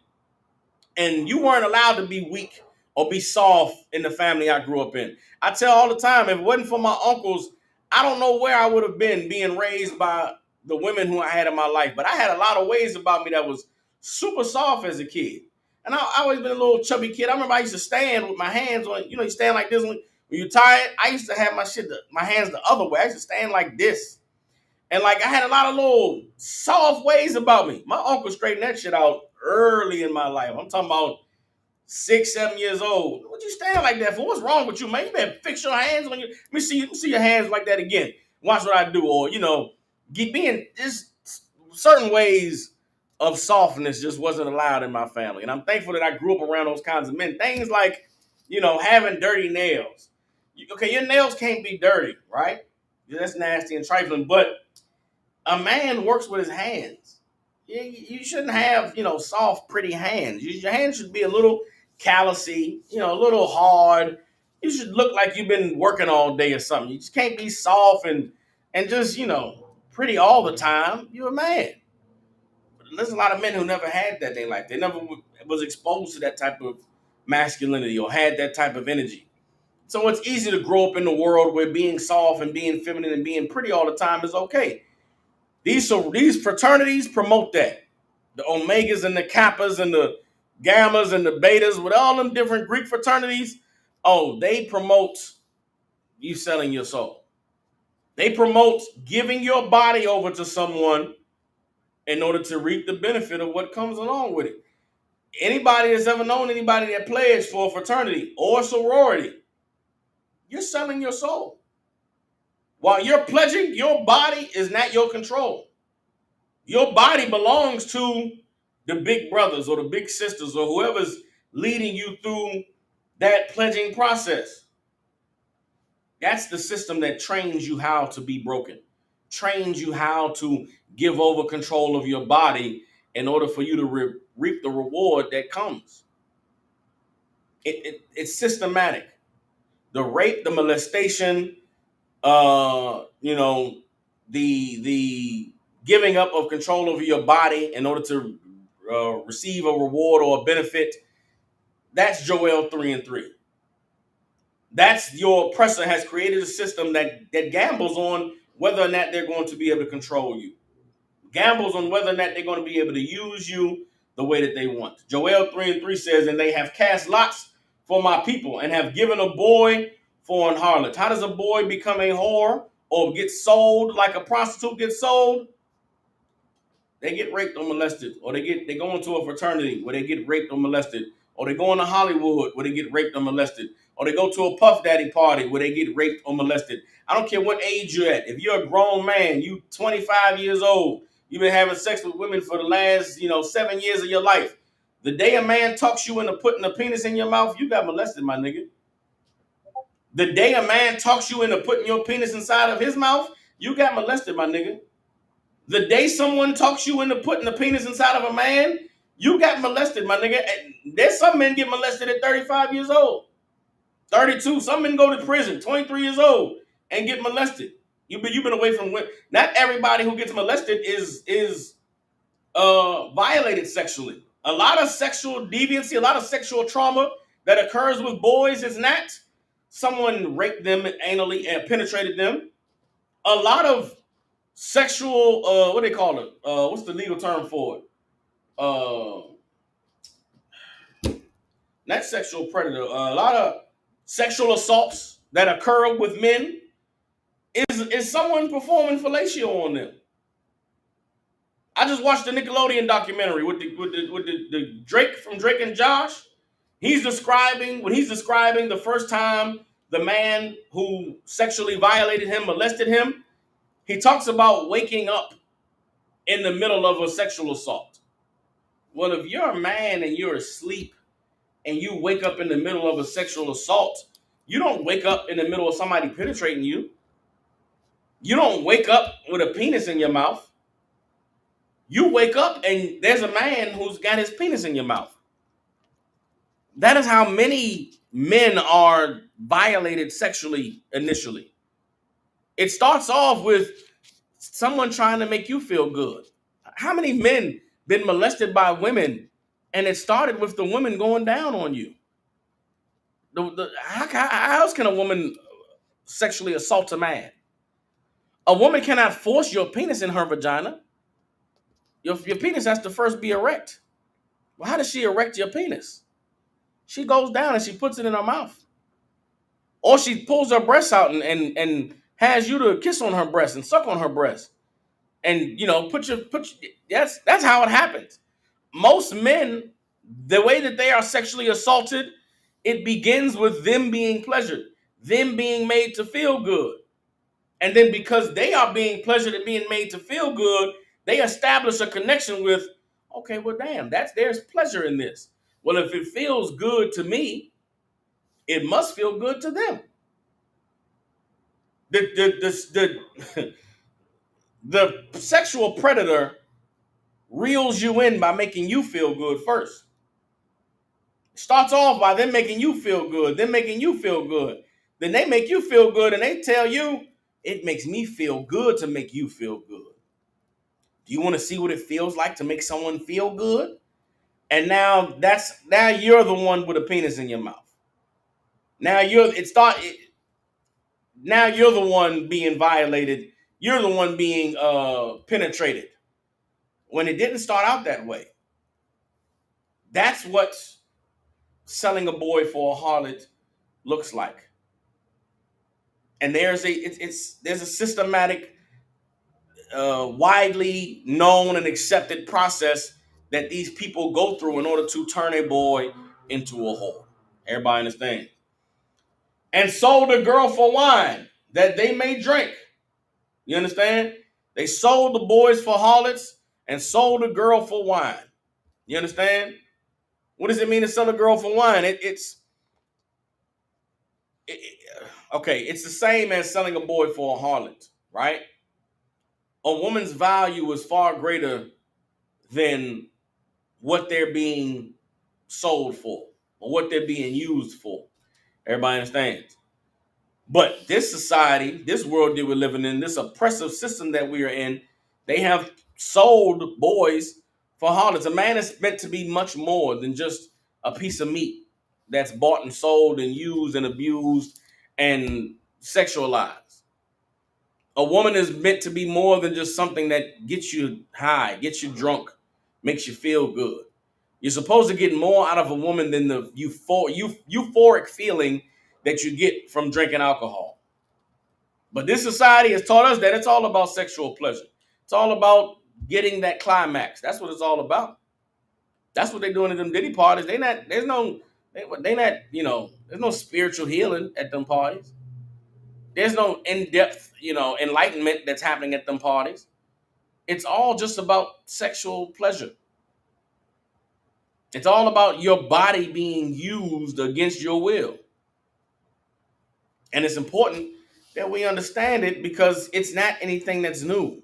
And you weren't allowed to be weak or be soft in the family I grew up in. I tell all the time, if it wasn't for my uncles, I don't know where I would have been being raised by the women who I had in my life. But I had a lot of ways about me that was super soft as a kid. And I always been a little chubby kid. I remember I used to stand with my hands on, you stand like this when you're tired. I used to have my hands the other way. I used to stand like this. And like I had a lot of little soft ways about me. My uncle straightened that shit out early in my life. I'm talking about 6, 7 years old. What you stand like that for? What's wrong with you, man? You better fix your hands on you. Let me see your hands like that again. Watch what I do. Or, being just certain ways of softness just wasn't allowed in my family. And I'm thankful that I grew up around those kinds of men. Things like, having dirty nails. Okay, your nails can't be dirty, right? That's nasty and trifling. But a man works with his hands. You shouldn't have, soft, pretty hands. Your hands should be a little callousy, a little hard. You should look like you've been working all day or something. You just can't be soft and just, pretty all the time. You're a man. There's a lot of men who never had that in their life. They never was exposed to that type of masculinity or had that type of energy. So it's easy to grow up in the world where being soft and being feminine and being pretty all the time is okay. These fraternities promote that. The Omegas and the Kappas and the Gammas and the Betas, with all them different Greek fraternities, they promote you selling your soul. They promote giving your body over to someone in order to reap the benefit of what comes along with it. Anybody that's ever known anybody that pledged for a fraternity or a sorority, you're selling your soul. While you're pledging, your body is not your control. Your body belongs to the big brothers or the big sisters or whoever's leading you through that pledging process. That's the system that trains you how to be broken, trains you how to give over control of your body in order for you to reap the reward that comes. It's systematic. The rape, the molestation, the giving up of control over your body in order to receive a reward or a benefit. That's Joel 3:3. That's your oppressor has created a system that gambles on whether or not they're going to be able to control you. Gambles on whether or not they're going to be able to use you the way that they want. Joel 3:3 says, and they have cast lots for my people and have given a boy for an harlot. How does a boy become a whore or get sold like a prostitute gets sold? They get raped or molested, or they go into a fraternity where they get raped or molested, or they go into Hollywood where they get raped or molested, or they go to a Puff Daddy party where they get raped or molested. I don't care what age you're at. If you're a grown man, you 25 years old, you've been having sex with women for the last, 7 years of your life. The day a man talks you into putting a penis in your mouth, you got molested, my nigga. The day a man talks you into putting your penis inside of his mouth, you got molested, my nigga. The day someone talks you into putting a penis inside of a man, you got molested, my nigga. There's some men get molested at 35 years old, 32. Some men go to prison, 23 years old, and get molested. You've been away from women. Not everybody who gets molested is violated sexually. A lot of sexual deviancy, a lot of sexual trauma that occurs with boys is not someone raped them anally and penetrated them. A lot of sexual, what do they call it? What's the legal term for it? Not sexual predator. A lot of sexual assaults that occur with men is someone performing fellatio on them. I just watched the Nickelodeon documentary with the Drake from Drake and Josh. When he's describing the first time the man who sexually violated him, molested him, he talks about waking up in the middle of a sexual assault. Well, if you're a man and you're asleep and you wake up in the middle of a sexual assault, you don't wake up in the middle of somebody penetrating you. You don't wake up with a penis in your mouth. You wake up and there's a man who's got his penis in your mouth. That is how many men are violated sexually initially. It starts off with someone trying to make you feel good. How many men been molested by women and it started with the woman going down on you? How else can a woman sexually assault a man? A woman cannot force your penis in her vagina. Your penis has to first be erect. Well, how does she erect your penis? She goes down and she puts it in her mouth. Or she pulls her breasts out and has you to kiss on her breast and suck on her breast. And that's how it happens. Most men, the way that they are sexually assaulted, it begins with them being pleasured, them being made to feel good. And then because they are being pleasured and being made to feel good, they establish a connection with, okay, well, damn, there's pleasure in this. Well, if it feels good to me, it must feel good to them. The the sexual predator reels you in by making you feel good first. Starts off by them making you feel good, then making you feel good. Then they make you feel good and they tell you, it makes me feel good to make you feel good. Do you want to see what it feels like to make someone feel good? And now you're the one with a penis in your mouth. Now now you're the one being violated. You're the one being penetrated. When it didn't start out that way. That's what selling a boy for a harlot looks like. And there's a systematic, widely known and accepted process that these people go through in order to turn a boy into a whore. Everybody understand? And sold a girl for wine that they may drink. You understand? They sold the boys for harlots and sold a girl for wine. You understand? What does it mean to sell a girl for wine? Okay, it's the same as selling a boy for a harlot, right? A woman's value is far greater than what they're being sold for or what they're being used for. Everybody understands? But this society, this world that we're living in, this oppressive system that we are in, they have sold boys for harlots. A man is meant to be much more than just a piece of meat that's bought and sold and used and abused and sexualized. A woman is meant to be more than just something that gets you high, gets you drunk, makes you feel good. You're supposed to get more out of a woman than the euphoric feeling that you get from drinking alcohol. But this society has taught us that it's all about sexual pleasure. It's all about getting that climax. That's what it's all about. That's what they're doing at them Diddy parties. There's no spiritual healing at them parties. There's no in-depth, enlightenment that's happening at them parties. It's all just about sexual pleasure. It's all about your body being used against your will. And it's important that we understand it because it's not anything that's new.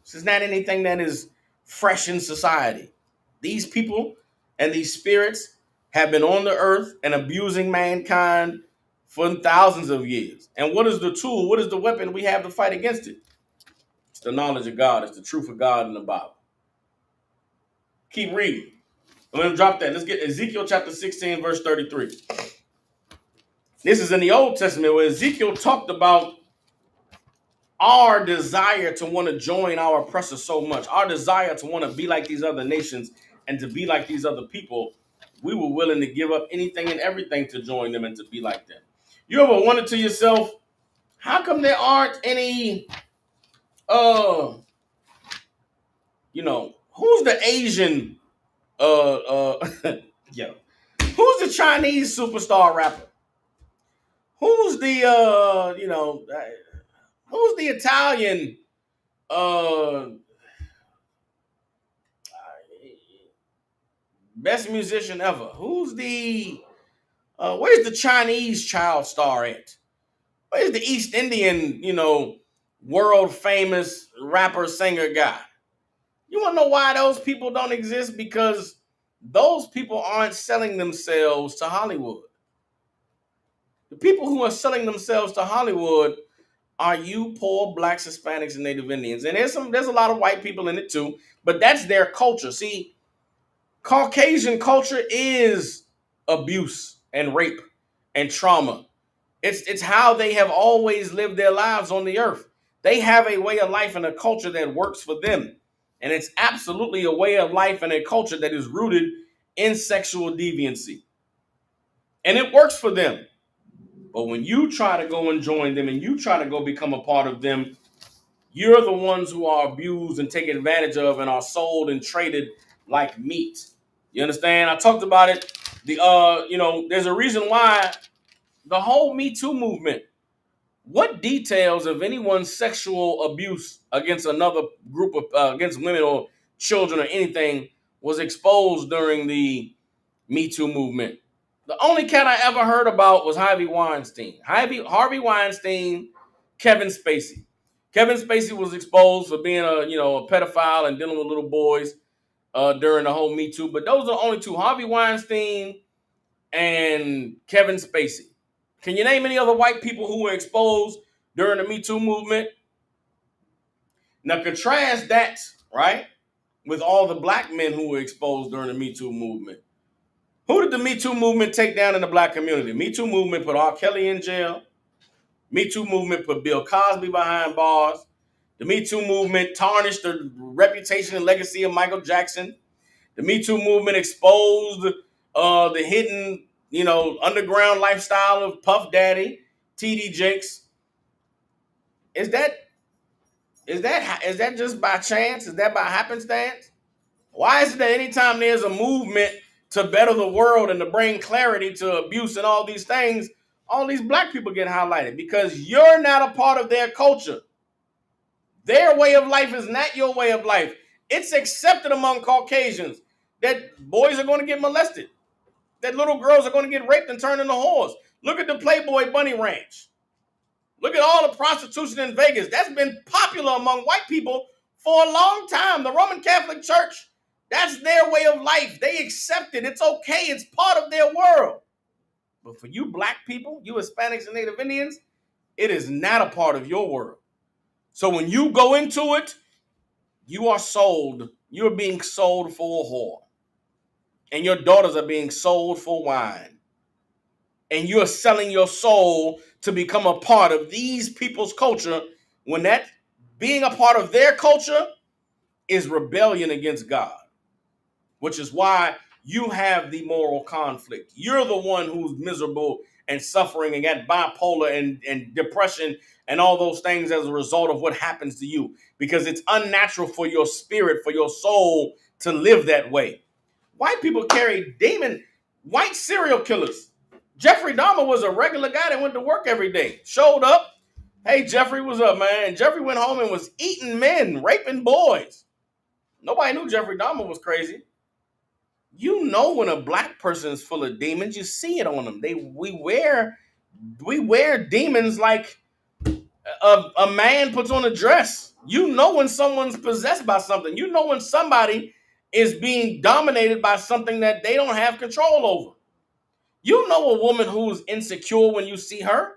This is not anything that is fresh in society. These people and these spirits have been on the earth and abusing mankind for thousands of years. And what is the tool? What is the weapon we have to fight against it? It's the knowledge of God. It's the truth of God in the Bible. Keep reading. I'm going to drop that. Let's get Ezekiel chapter 16, verse 33. This is in the Old Testament where Ezekiel talked about our desire to want to join our oppressors so much, our desire to want to be like these other nations and to be like these other people. We were willing to give up anything and everything to join them and to be like them. You ever wondered to yourself, how come there aren't any, who's the Asian, yeah, Who's the Chinese superstar rapper? Who's the who's the Italian uh best musician ever? Who's the where's the Chinese child star at? Where's the East Indian, world famous rapper singer guy? You want to know why those people don't exist? Because those people aren't selling themselves to Hollywood. The people who are selling themselves to Hollywood are you poor blacks, Hispanics, and Native Indians. And there's a lot of white people in it too, but that's their culture. See, Caucasian culture is abuse and rape and trauma. It's how they have always lived their lives on the earth. They have a way of life and a culture that works for them. And it's absolutely a way of life and a culture that is rooted in sexual deviancy. And it works for them. But when you try to go and join them and you try to go become a part of them, you're the ones who are abused and taken advantage of and are sold and traded like meat. You understand? I talked about it. There's a reason why the whole Me Too movement. What details of anyone's sexual abuse against another group of against women or children or anything was exposed during the Me Too movement? The only cat I ever heard about was Harvey Weinstein. Harvey Weinstein, Kevin Spacey. Kevin Spacey was exposed for being a pedophile and dealing with little boys during the whole Me Too. But those are the only two: Harvey Weinstein and Kevin Spacey. Can you name any other white people who were exposed during the Me Too movement? Now contrast that, right, with all the black men who were exposed during the Me Too movement. Who did the Me Too movement take down in the black community? Me Too movement put R. Kelly in jail. Me Too movement put Bill Cosby behind bars. The Me Too movement tarnished the reputation and legacy of Michael Jackson. The Me Too movement exposed the hidden, underground lifestyle of Puff Daddy, T.D. Jakes. Is that just by chance? Is that by happenstance? Why is it that anytime there's a movement to better the world and to bring clarity to abuse and all these things, all these black people get highlighted? Because you're not a part of their culture. Their way of life is not your way of life. It's accepted among Caucasians that boys are going to get molested, that little girls are going to get raped and turned into whores. Look at the Playboy Bunny Ranch. Look at all the prostitution in Vegas. That's been popular among white people for a long time. The Roman Catholic Church, that's their way of life. They accept it. It's okay. It's part of their world. But for you black people, you Hispanics and Native Indians, it is not a part of your world. So when you go into it, you are sold. You're being sold for a whore. And your daughters are being sold for wine. And you're selling your soul to become a part of these people's culture, when that being a part of their culture is rebellion against God, which is why you have the moral conflict. You're the one who's miserable and suffering and got bipolar and depression and all those things as a result of what happens to you, because it's unnatural for your spirit, for your soul to live that way. White people carry white serial killers. Jeffrey Dahmer was a regular guy that went to work every day, showed up. Hey, Jeffrey, what's up, man? And Jeffrey went home and was eating men, raping boys. Nobody knew Jeffrey Dahmer was crazy. You know when a black person is full of demons, you see it on them. We wear demons like a man puts on a dress. You know when someone's possessed by something. You know when somebody is being dominated by something that they don't have control over. You know a woman who's insecure when you see her.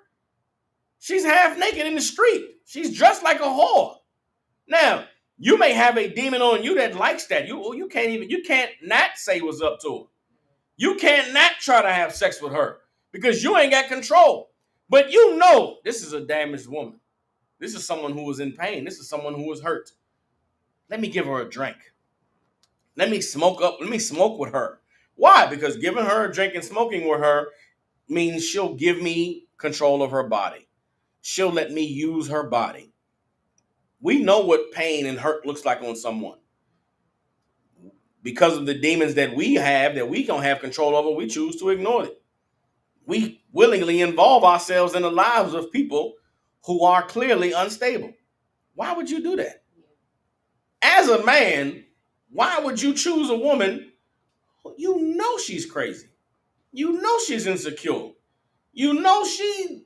She's half naked in the street. She's dressed like a whore. Now, you may have a demon on you that likes that. You can't not say what's up to her. You can't not try to have sex with her because you ain't got control. But you know this is a damaged woman. This is someone who is in pain. This is someone who is hurt. Let me give her a drink. Let me smoke with her. Why? Because giving her a drink and smoking with her means she'll give me control of her body. She'll let me use her body. We know what pain and hurt looks like on someone. because of the demons that we have that we don't have control over, we choose to ignore it. We willingly involve ourselves in the lives of people who are clearly unstable. Why would you do that? As a man, why would you choose a woman who you know she's crazy? You know she's insecure. You know she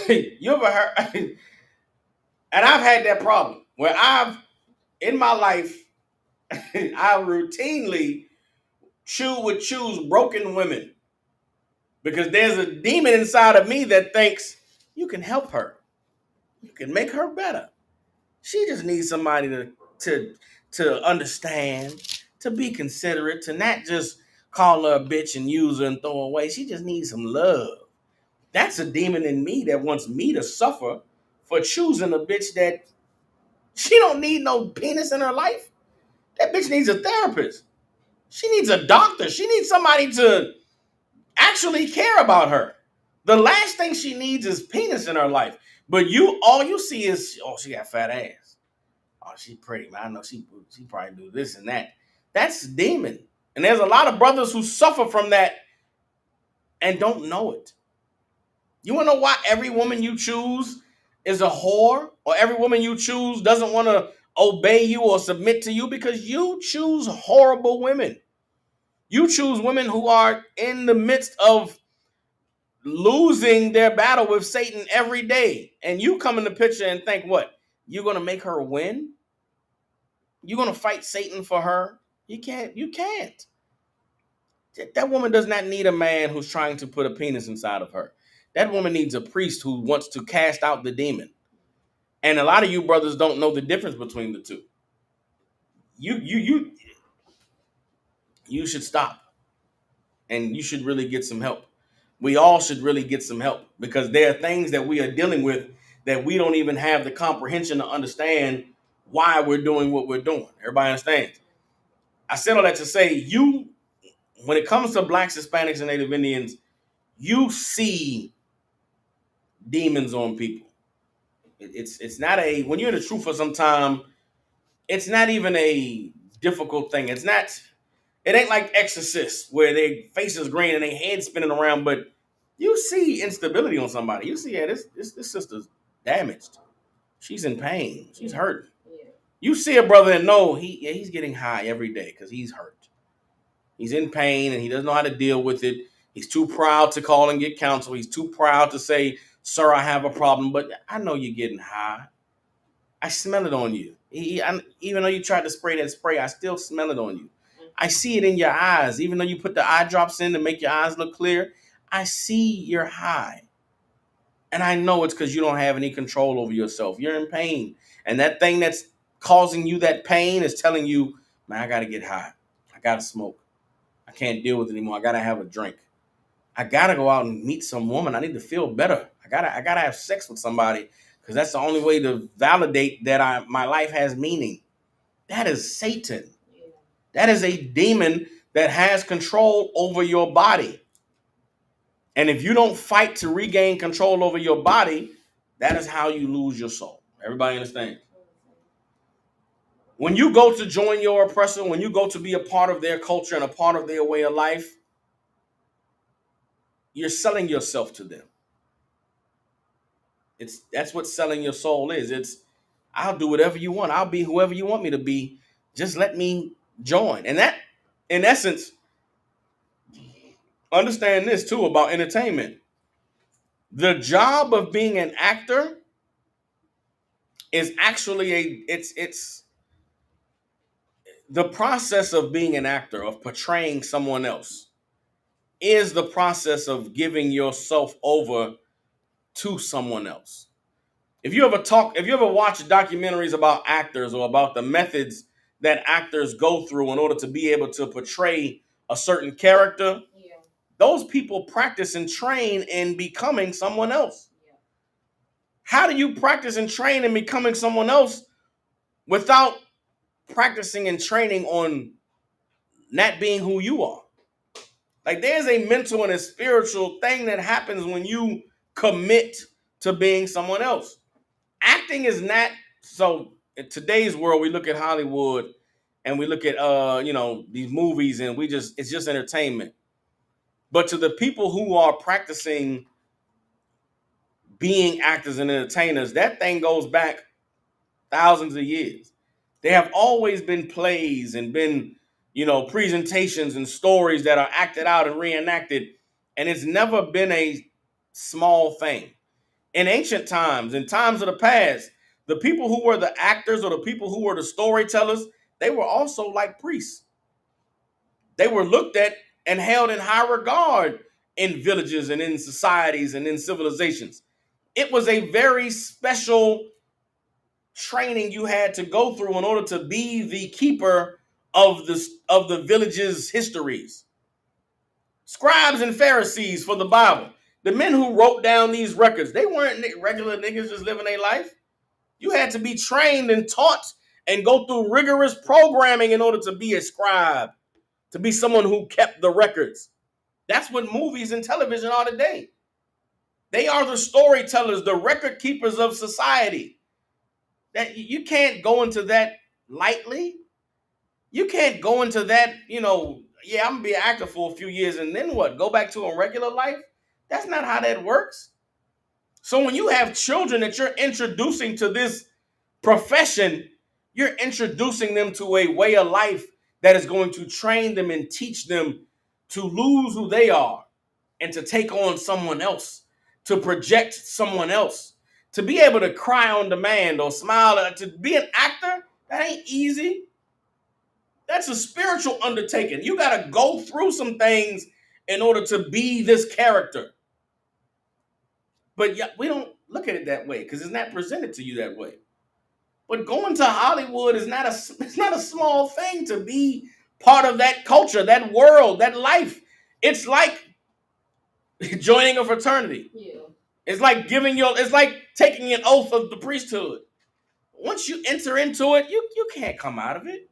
you ever heard and I've had that problem where I've in my life I routinely choose broken women because there's a demon inside of me that thinks you can help her. You can make her better. She just needs somebody to to understand, to be considerate, to not just call her a bitch and use her and throw her away. She just needs some love. That's a demon in me that wants me to suffer for choosing a bitch that she don't need no penis in her life. That bitch needs a therapist. She needs a doctor. She needs somebody to actually care about her. The last thing she needs is penis in her life. But all you see is, oh, she got fat ass. Oh, she's pretty, man. I know she probably do this and that. That's demon. And there's a lot of brothers who suffer from that and don't know it. You want to know why every woman you choose is a whore? Or every woman you choose doesn't want to obey you or submit to you? Because you choose horrible women. You choose women who are in the midst of losing their battle with Satan every day. And you come in the picture and think, what? You're going to make her win? You're going to fight Satan for her? You can't. You can't. That woman does not need a man who's trying to put a penis inside of her. That woman needs a priest who wants to cast out the demon. And a lot of you brothers don't know the difference between the two. You should stop. And you should really get some help. We all should really get some help because there are things that we are dealing with that we don't even have the comprehension to understand why we're doing what we're doing. Everybody understands? I said all that to say when it comes to blacks, Hispanics, and Native Indians, you see demons on people. It's not when you're in the truth for some time, it's not even a difficult thing. It ain't like Exorcist where their face is green and their head spinning around, but you see instability on somebody. You see, yeah, this sister's damaged. She's in pain. She's hurt. Yeah. You see a brother and know he's getting high every day because he's hurt. He's in pain and he doesn't know how to deal with it. He's too proud to call and get counsel. He's too proud to say, sir, I have a problem, but I know you're getting high. I smell it on you. Even though you tried to spray that spray, I still smell it on you. I see it in your eyes. Even though you put the eye drops in to make your eyes look clear, I see you're high. And I know it's because you don't have any control over yourself. You're in pain. And that thing that's causing you that pain is telling you, man, I got to get high. I got to smoke. I can't deal with it anymore. I got to have a drink. I got to go out and meet some woman. I need to feel better. I gotta have sex with somebody because that's the only way to validate that my life has meaning. That is Satan. Yeah. That is a demon that has control over your body. And if you don't fight to regain control over your body, that is how you lose your soul. Everybody understand? When you go to join your oppressor, when you go to be a part of their culture and a part of their way of life, you're selling yourself to them. That's what selling your soul is. I'll do whatever you want. I'll be whoever you want me to be. Just let me join. And that, in essence, understand this too about entertainment. The job of being an actor is actually it's the process of being an actor, of portraying someone else, is the process of giving yourself over to someone else. If you ever watch documentaries about actors or about the methods that actors go through in order to be able to portray a certain character, yeah, those people practice and train in becoming someone else. Yeah. How do you practice and train in becoming someone else without practicing and training on not being who you are? Like, there's a mental and a spiritual thing that happens when you commit to being someone else. Acting is not, so in today's world, we look at Hollywood and we look at these movies, and it's just entertainment. But to the people who are practicing being actors and entertainers, that thing goes back thousands of years. There have always been plays and been, presentations and stories that are acted out and reenacted, and it's never been a small thing. In ancient times, in times of the past, the people who were the actors or the people who were the storytellers, they were also like priests. They were looked at and held in high regard in villages and in societies and in civilizations. It was a very special training you had to go through in order to be the keeper of the village's histories. Scribes and Pharisees for the Bible, the men who wrote down these records, they weren't regular niggas just living their life. You had to be trained and taught and go through rigorous programming in order to be a scribe, to be someone who kept the records. That's what movies and television are today. They are the storytellers, the record keepers of society. That you can't go into that lightly. You can't go into that, I'm gonna be an actor for a few years and then what? Go back to a regular life? That's not how that works. So when you have children that you're introducing to this profession, you're introducing them to a way of life that is going to train them and teach them to lose who they are and to take on someone else, to project someone else, to be able to cry on demand or smile. To be an actor, that ain't easy. That's a spiritual undertaking. You got to go through some things in order to be this character. But yeah, we don't look at it that way because it's not presented to you that way. But going to Hollywood is it's not a small thing to be part of that culture, that world, that life. It's like joining a fraternity. Yeah. It's like it's like taking an oath of the priesthood. Once you enter into it, you can't come out of it.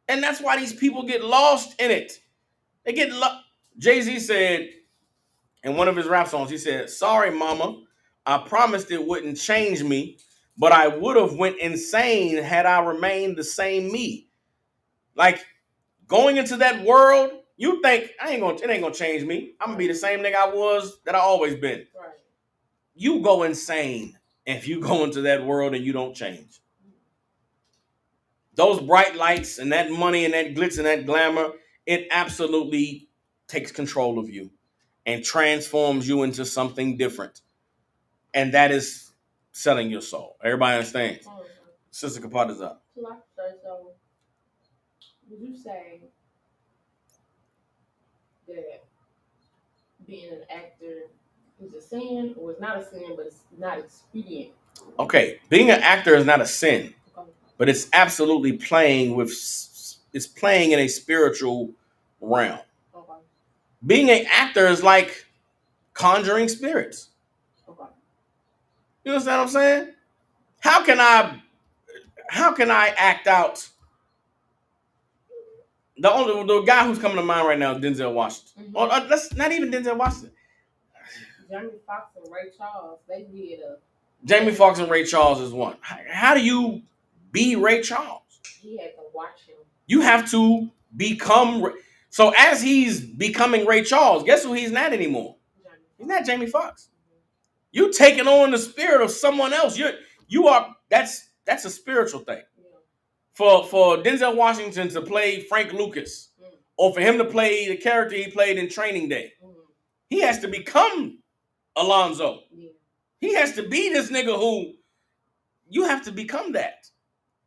And that's why these people get lost in it. They get Jay-Z said in one of his rap songs, he said, "Sorry, mama, I promised it wouldn't change me, but I would have went insane had I remained the same me." Like going into that world, you think it ain't gonna change me. I'm gonna be the same nigga I was that I always been. Right. You go insane if you go into that world and you don't change. Those bright lights and that money and that glitz and that glamour, it absolutely takes control of you and transforms you into something different. And that is selling your soul. Everybody understands? Mm-hmm. Sister Kapata's up. So, would you say that being an actor is a sin, or it's not a sin, but it's not expedient? Okay, being an actor is not a sin, but it's absolutely playing in a spiritual realm. Okay. Being an actor is like conjuring spirits. Okay. You understand what I'm saying? How can I act out? The guy who's coming to mind right now is Denzel Washington. Mm-hmm. Or let's not even Denzel Washington. Jamie Foxx and Ray Charles, they did a. Jamie Foxx and Ray Charles is one. How do you be Ray Charles? He had to watch him. You have to become. So as he's becoming Ray Charles, guess who he's not anymore? He's not Jamie Foxx. Mm-hmm. You taking on the spirit of someone else. You are. That's a spiritual thing. Yeah. For Denzel Washington to play Frank Lucas, or for him to play the character he played in Training Day, he has to become Alonzo. Yeah. He has to be this nigga who you have to become that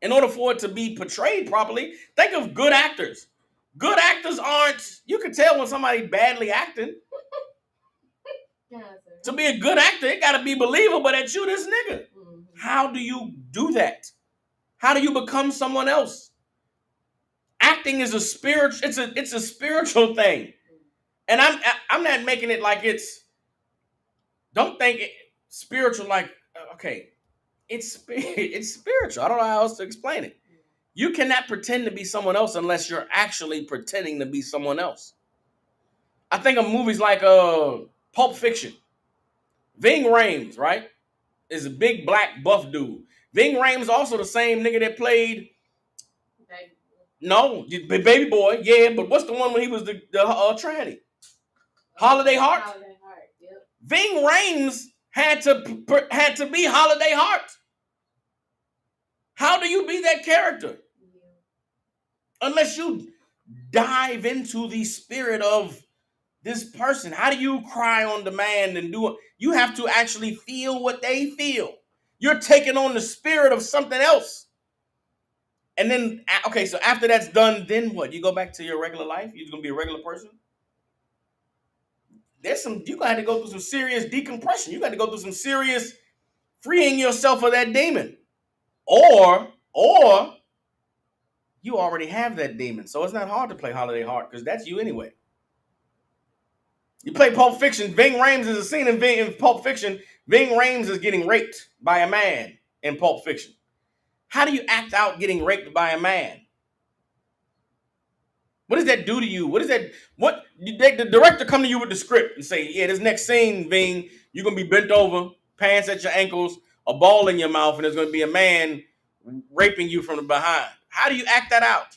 in order for it to be portrayed properly. Think of good actors. Good actors aren't, you can tell when somebody's badly acting. To be a good actor, it got to be believable that you this nigga. Mm-hmm. How do you do that? How do you become someone else? Acting is it's a spiritual thing. And I'm not making it like don't think spiritual like, okay, it's spiritual. I don't know how else to explain it. You cannot pretend to be someone else unless you're actually pretending to be someone else. I think of movies like Pulp Fiction. Ving Rhames, right, is a big black buff dude. Ving Rhames also the same nigga that played No, Baby Boy, yeah, but what's the one when he was the tranny? Holiday Heart. Holiday Heart. Yep. Ving Rhames had to be Holiday Heart. How do you be that character? Yeah. Unless you dive into the spirit of this person. How do you cry on demand and do it? You have to actually feel what they feel. You're taking on the spirit of something else. And then, okay, so after that's done, then what? You go back to your regular life? You're going to be a regular person? You got to go through some serious decompression. You got to go through some serious freeing yourself of that demon. Or you already have that demon. So it's not hard to play Holiday Heart because that's you anyway. You play Pulp Fiction. Ving Rhames is a scene in Pulp Fiction. Ving Rhames is getting raped by a man in Pulp Fiction. How do you act out getting raped by a man? What does that do to you? What is that? The director come to you with the script and say, yeah, this next scene, Ving, you're going to be bent over, pants at your ankles, a ball in your mouth, and there's going to be a man raping you from the behind. How do you act that out?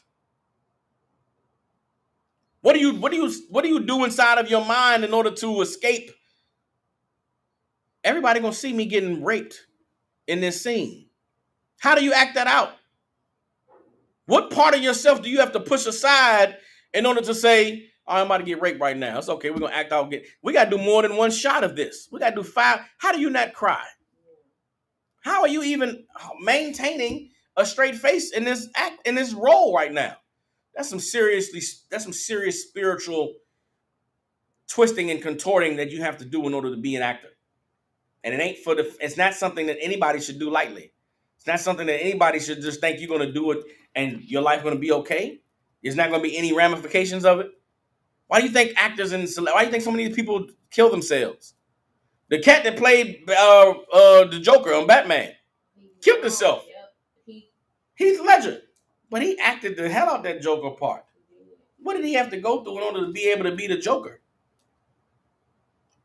What do you do inside of your mind in order to escape? Everybody going to see me getting raped in this scene. How do you act that out? What part of yourself do you have to push aside in order to say, oh, I'm about to get raped right now? It's okay. We're going to act out. We got to do more than one shot of this. We got to do 5. How do you not cry? How are you even maintaining a straight face in this role right now? That's some serious spiritual twisting and contorting that you have to do in order to be an actor. And it's not something that anybody should do lightly. It's not something that anybody should just think you're going to do it and your life going to be okay. There's not going to be any ramifications of it. Why do you think why do you think so many people kill themselves? The cat that played the Joker on Batman killed himself. Heath Ledger. But he acted the hell out that Joker part. What did he have to go through in order to be able to be the Joker?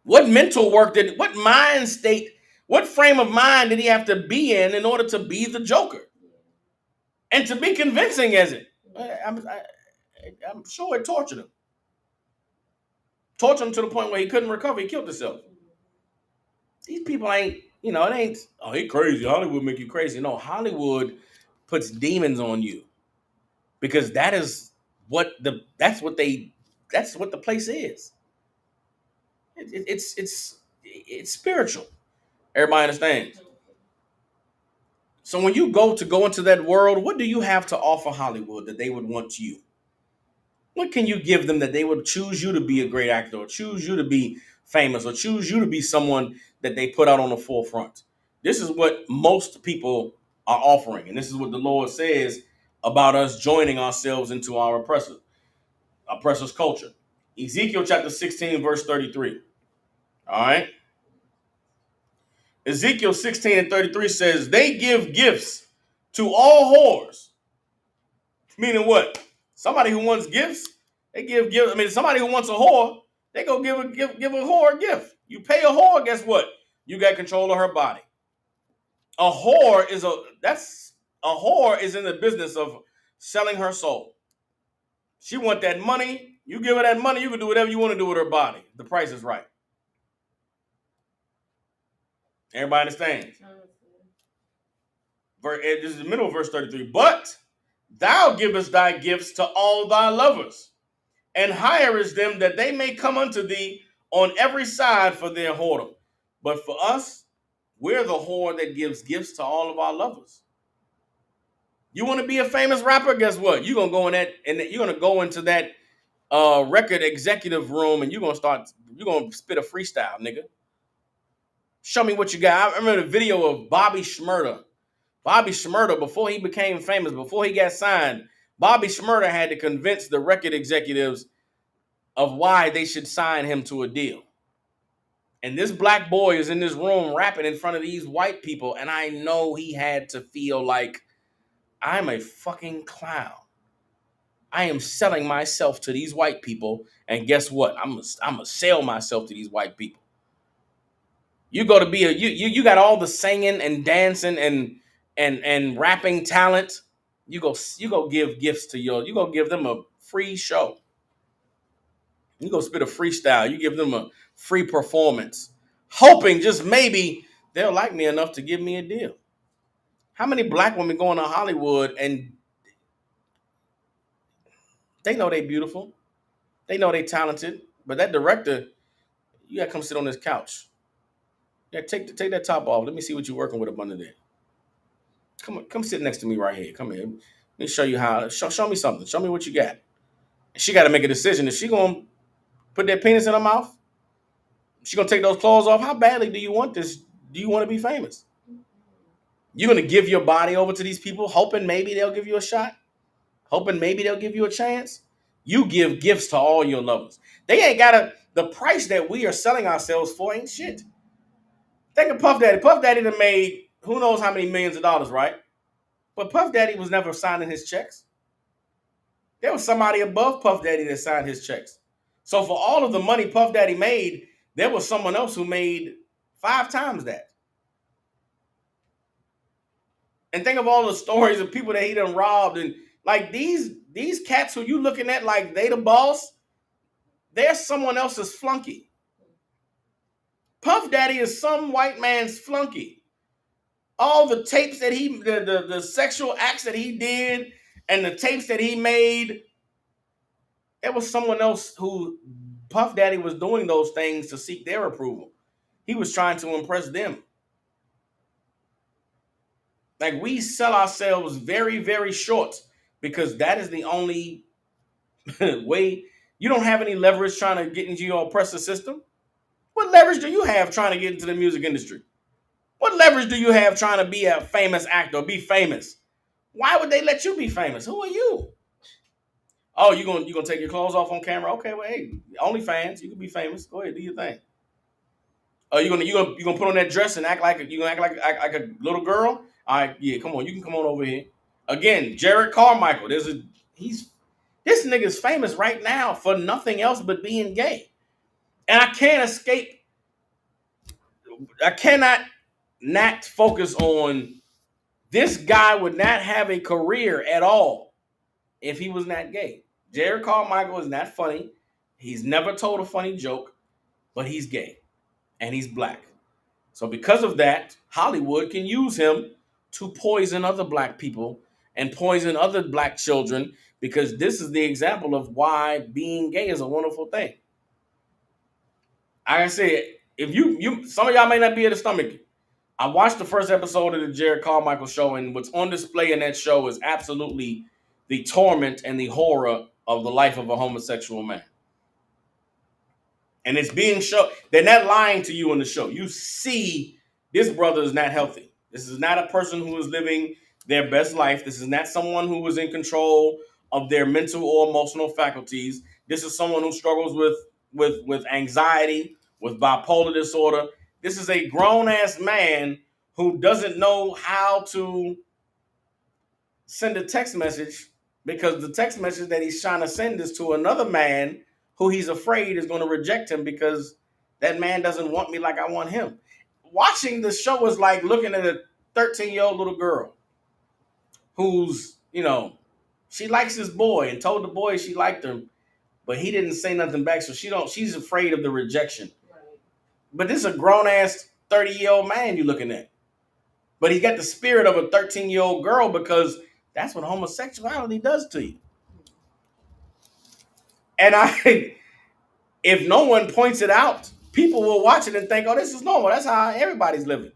What mental work what mind state, what frame of mind did he have to be in order to be the Joker? And to be convincing as it? I'm sure it tortured him. Tortured him to the point where he couldn't recover. He killed himself. These people ain't, it ain't, oh, he crazy. Hollywood make you crazy. No, Hollywood puts demons on you. Because that's what the place is. It's spiritual. Everybody understands. So when you go into that world, what do you have to offer Hollywood that they would want you? What can you give them that they would choose you to be a great actor, or choose you to be famous, or choose you to be someone that they put out on the forefront? This is what most people are offering. And this is what the Lord says about us joining ourselves into our oppressor's culture. Ezekiel chapter 16, verse 33. All right. Ezekiel 16 and 33 says, they give gifts to all whores. Meaning what? Somebody who wants gifts, they give gifts. I mean, somebody who wants a whore, they go give a whore a gift. You pay a whore, guess what? You got control of her body. A whore is in the business of selling her soul. She want that money. You give her that money, you can do whatever you want to do with her body. The price is right. Everybody understands? This is the middle of verse 33. But thou givest thy gifts to all thy lovers, and hirest them that they may come unto thee on every side for their whoredom. But for us, we're the whore that gives gifts to all of our lovers. You want to be a famous rapper? Guess what? You're gonna go into that record executive room and you're gonna spit a freestyle, nigga. Show me what you got. I remember the video of Bobby Shmurda. Bobby Shmurda, before he became famous, before he got signed, Bobby Shmurda had to convince the record executives of why they should sign him to a deal. And this black boy is in this room rapping in front of these white people, and I know he had to feel like, I'm a fucking clown. I am selling myself to these white people, and guess what? I'm gonna sell myself to these white people. You go to be you got all the singing and dancing and rapping talent. You go give gifts to you go give them a free show. You go spit a freestyle. You give them a free performance, hoping just maybe they'll like me enough to give me a deal. How many black women going to Hollywood and they know they beautiful, they know they talented, but that director, you gotta come sit on this couch. Yeah, take that top off. Let me see what you're working with up under there. Come sit next to me right here. Come here. Let me show you how. Show me something. Show me what you got. And she got to make a decision. Is she gonna put that penis in her mouth? She gonna take those clothes off? How badly do you want this? Do you want to be famous? You're gonna give your body over to these people, hoping maybe they'll give you a shot, hoping maybe they'll give you a chance. You give gifts to all your lovers. They ain't got the price that we are selling ourselves for ain't shit. Think of Puff Daddy. Puff Daddy done made who knows how many millions of dollars, right? But Puff Daddy was never signing his checks. There was somebody above Puff Daddy that signed his checks. So for all of the money Puff Daddy made, there was someone else who made 5 times that. And think of all the stories of people that he done robbed. And like these cats who you looking at like they the boss, they're someone else's flunky. Puff Daddy is some white man's flunky. All the tapes that the sexual acts that he did and the tapes that he made, it was someone else who Puff Daddy was doing those things to seek their approval. He was trying to impress them. Like we sell ourselves very, very short because that is the only way. You don't have any leverage trying to get into your oppressive system. What leverage do you have trying to get into the music industry? What leverage do you have trying to be a famous actor, be famous? Why would they let you be famous? Who are you? Oh, you gonna take your clothes off on camera? Okay, well, hey, OnlyFans, you can be famous. Go ahead, do your thing. Oh, you gonna put on that dress and act like a little girl? All right, yeah, come on, you can come on over here. Again, Jared Carmichael. This nigga's famous right now for nothing else but being gay, and I can't escape. I cannot not focus on this guy would not have a career at all if he was not gay. Jared Carmichael is not funny. He's never told a funny joke, but he's gay and he's black. So because of that, Hollywood can use him to poison other black people and poison other black children because this is the example of why being gay is a wonderful thing. Like I said, if you some of y'all may not be able to stomach it. I watched the first episode of the Jared Carmichael show, and what's on display in that show is absolutely the torment and the horror of the life of a homosexual man. And it's being shown. They're not lying to you in the show. You see this brother is not healthy. This is not a person who is living their best life. This is not someone who is in control of their mental or emotional faculties. This is someone who struggles with anxiety, with bipolar disorder. This is a grown-ass man who doesn't know how to send a text message because the text message that he's trying to send is to another man who he's afraid is going to reject him because that man doesn't want me like I want him. Watching the show is like looking at a 13-year-old little girl who's, she likes this boy and told the boy she liked him, but he didn't say nothing back, so she's afraid of the rejection. Right. But this is a grown-ass 30-year-old man you're looking at. But he got the spirit of a 13-year-old girl because that's what homosexuality does to you. And if no one points it out, people will watch it and think, oh, this is normal. That's how everybody's living.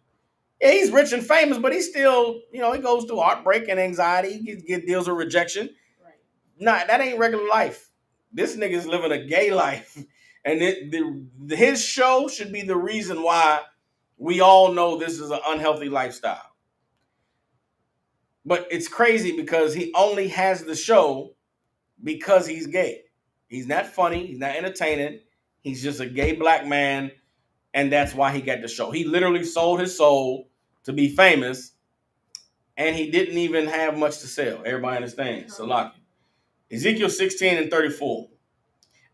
Yeah, he's rich and famous, but he's still, he goes through heartbreak and anxiety. He deals with rejection. Right. Nah, that ain't regular life. This nigga's living a gay life. And his show should be the reason why we all know this is an unhealthy lifestyle. But it's crazy because he only has the show because he's gay. He's not funny. He's not entertaining. He's just a gay black man. And that's why he got the show. He literally sold his soul to be famous. And he didn't even have much to sell. Everybody understands. Salaki. Ezekiel 16:34.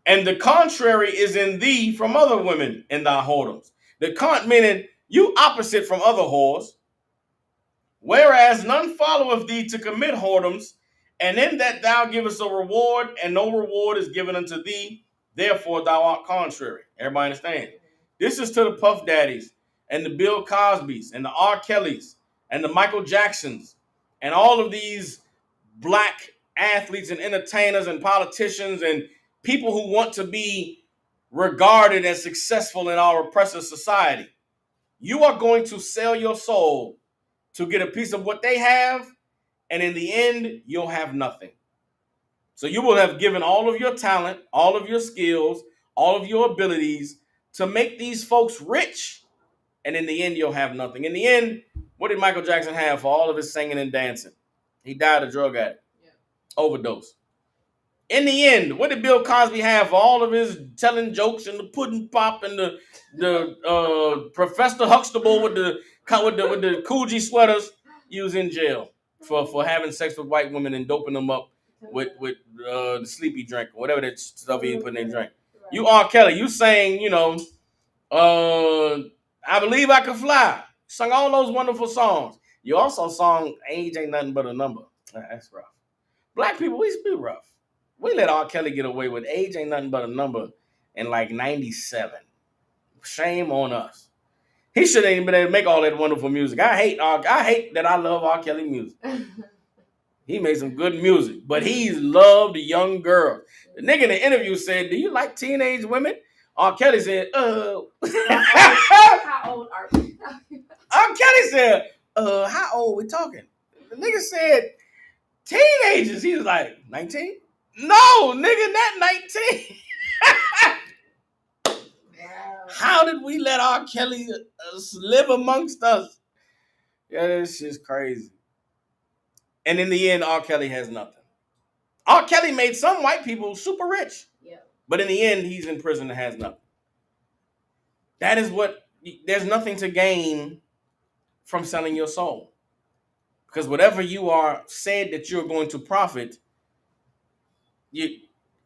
And the contrary is in thee from other women in thy whoredoms. Meaning you opposite from other whores. Whereas none followeth thee to commit whoredoms, and in that thou givest a reward, and no reward is given unto thee, therefore thou art contrary. Everybody understand? This is to the Puff Daddies, and the Bill Cosbys, and the R. Kellys, and the Michael Jacksons, and all of these black athletes and entertainers and politicians and people who want to be regarded as successful in our oppressive society. You are going to sell your soul to get a piece of what they have, and in the end, you'll have nothing. So you will have given all of your talent, all of your skills, all of your abilities to make these folks rich, and in the end, you'll have nothing. In the end, what did Michael Jackson have for all of his singing and dancing? He died a drug addict, overdose. In the end, what did Bill Cosby have for all of his telling jokes and the pudding pop and the Professor Huxtable with the Coogee sweaters? He was in jail for having sex with white women and doping them up with the sleepy drink or whatever that stuff he put in their drink. You R. Kelly, you sang, I Believe I Could Fly. Sung all those wonderful songs. You also sung Age Ain't Nothing But a Number. That's rough. Black people, we be rough. We let R. Kelly get away with Age Ain't Nothing But a Number in like 97. Shame on us. He shouldn't even been able to make all that wonderful music. I hate that I love R. Kelly music. He made some good music, but he loved young girls. The nigga in the interview said, "Do you like teenage women?" R. Kelly said, How old are we? R. Kelly said, how old we talking? The nigga said, teenagers. He was like, 19? No, nigga, not 19. Wow. How did we let R. Kelly live amongst us? Yeah, this shit's crazy. And in the end, R. Kelly has nothing. R. Kelly made some white people super rich. Yeah. But in the end, he's in prison and has nothing. That is there's nothing to gain from selling your soul. Because whatever you are said that you're going to profit,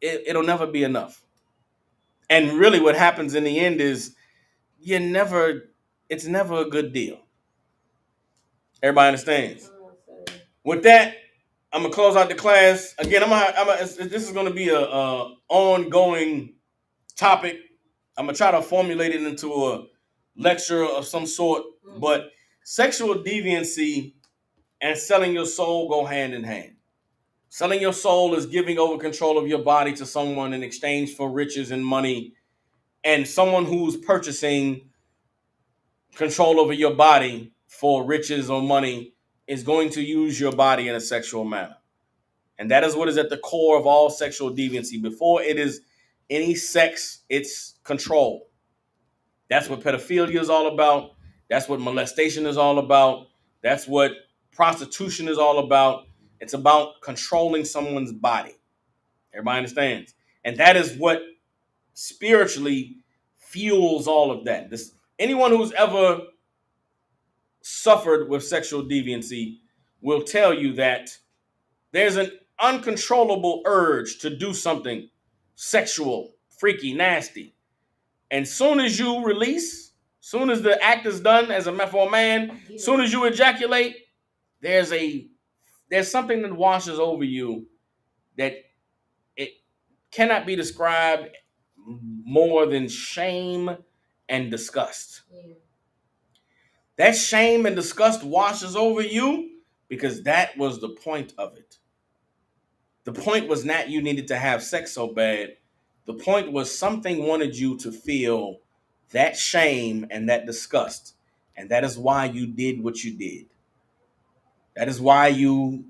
it'll never be enough. And really what happens in the end is it's never a good deal. Everybody understands? With that, I'm gonna close out the class. Again, this is gonna be a ongoing topic. I'm gonna try to formulate it into a lecture of some sort, but sexual deviancy and selling your soul go hand in hand. Selling your soul is giving over control of your body to someone in exchange for riches and money, and someone who's purchasing control over your body for riches or money is going to use your body in a sexual manner. And that is what is at the core of all sexual deviancy. Before it is any sex, it's control. That's what pedophilia is all about. That's what molestation is all about. That's what prostitution is all about. It's about controlling someone's body. Everybody understands? And that is what spiritually fuels all of that. Anyone who's ever suffered with sexual deviancy will tell you that there's an uncontrollable urge to do something sexual, freaky, nasty. And soon as you release, soon as the act is done for a man, soon as you ejaculate, there's something that washes over you that it cannot be described more than shame and disgust. Yeah. That shame and disgust washes over you because that was the point of it. The point was not you needed to have sex so bad. The point was something wanted you to feel that shame and that disgust. And that is why you did what you did. That is why you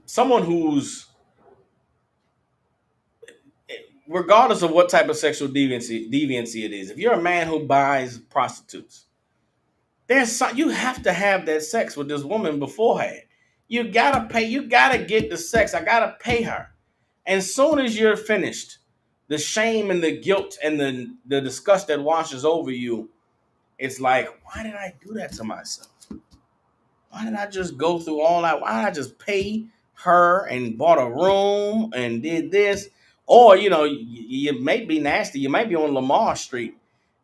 someone who's, regardless of what type of sexual deviancy it is, if you're a man who buys prostitutes, you have to have that sex with this woman beforehand. You gotta pay. You gotta get the sex. I gotta pay her. And soon as you're finished, the shame and the guilt and the disgust that washes over you, it's like, why did I do that to myself? Why did I just go through all that? Why did I just pay her and bought a room and did this? Or, you may be nasty. You might be on Lamar Street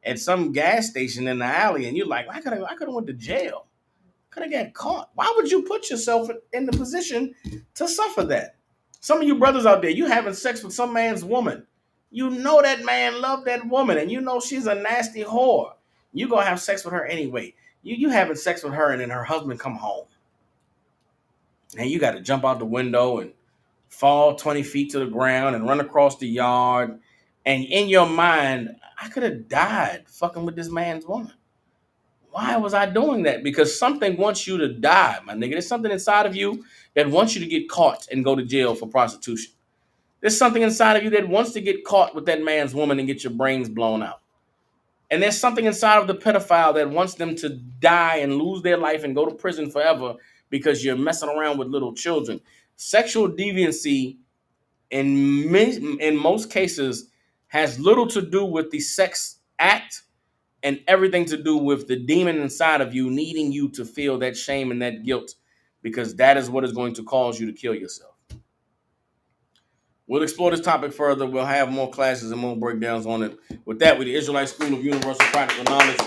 at some gas station in the alley, and you're like, I could have went to jail. Could have got caught. Why would you put yourself in the position to suffer that? Some of you brothers out there, you having sex with some man's woman. You know that man loved that woman, and you know she's a nasty whore. You gonna have sex with her anyway. You having sex with her, and then her husband come home, and you got to jump out the window and fall 20 feet to the ground and run across the yard. And in your mind, I could have died fucking with this man's woman. Why was I doing that? Because something wants you to die, my nigga. There's something inside of you that wants you to get caught and go to jail for prostitution. There's something inside of you that wants to get caught with that man's woman and get your brains blown out. And there's something inside of the pedophile that wants them to die and lose their life and go to prison forever because you're messing around with little children. Sexual deviancy in most cases has little to do with the sex act and everything to do with the demon inside of you needing you to feel that shame and that guilt, because that is what is going to cause you to kill yourself. We'll explore this topic further. We'll have more classes and more breakdowns on it. With that, we're the Israelite School of Universal Practical Knowledge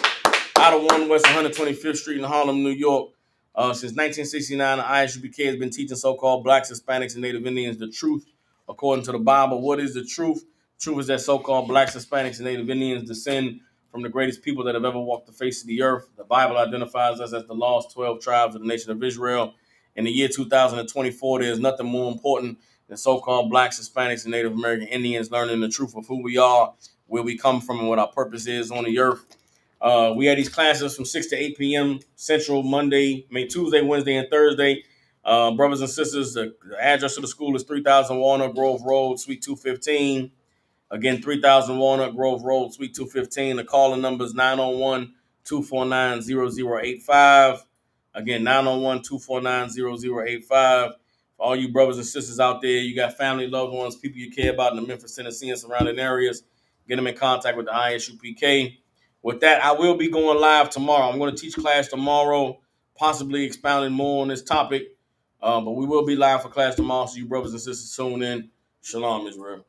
out of 1 West 125th Street in Harlem, New York. Since 1969, the ISUPK has been teaching so-called Blacks, Hispanics, and Native Indians the truth according to the Bible. What is the truth? The truth is that so-called Blacks, Hispanics, and Native Indians descend from the greatest people that have ever walked the face of the earth. The Bible identifies us as the lost 12 tribes of the nation of Israel. In the year 2024, there is nothing more important than so-called Blacks, Hispanics, and Native American Indians learning the truth of who we are, where we come from, and what our purpose is on the earth. We had these classes from 6 to 8 p.m. Central, Tuesday, Wednesday, and Thursday. Brothers and sisters, the address of the school is 3000 Walnut Grove Road, Suite 215. Again, 3000 Walnut Grove Road, Suite 215. The calling number is 901-249-0085. Again, 901-249-0085. For all you brothers and sisters out there, you got family, loved ones, people you care about in the Memphis, Tennessee, and surrounding areas, get them in contact with the ISUPK. With that, I will be going live tomorrow. I'm going to teach class tomorrow, possibly expounding more on this topic. But we will be live for class tomorrow, so you brothers and sisters tune in. Shalom, Israel.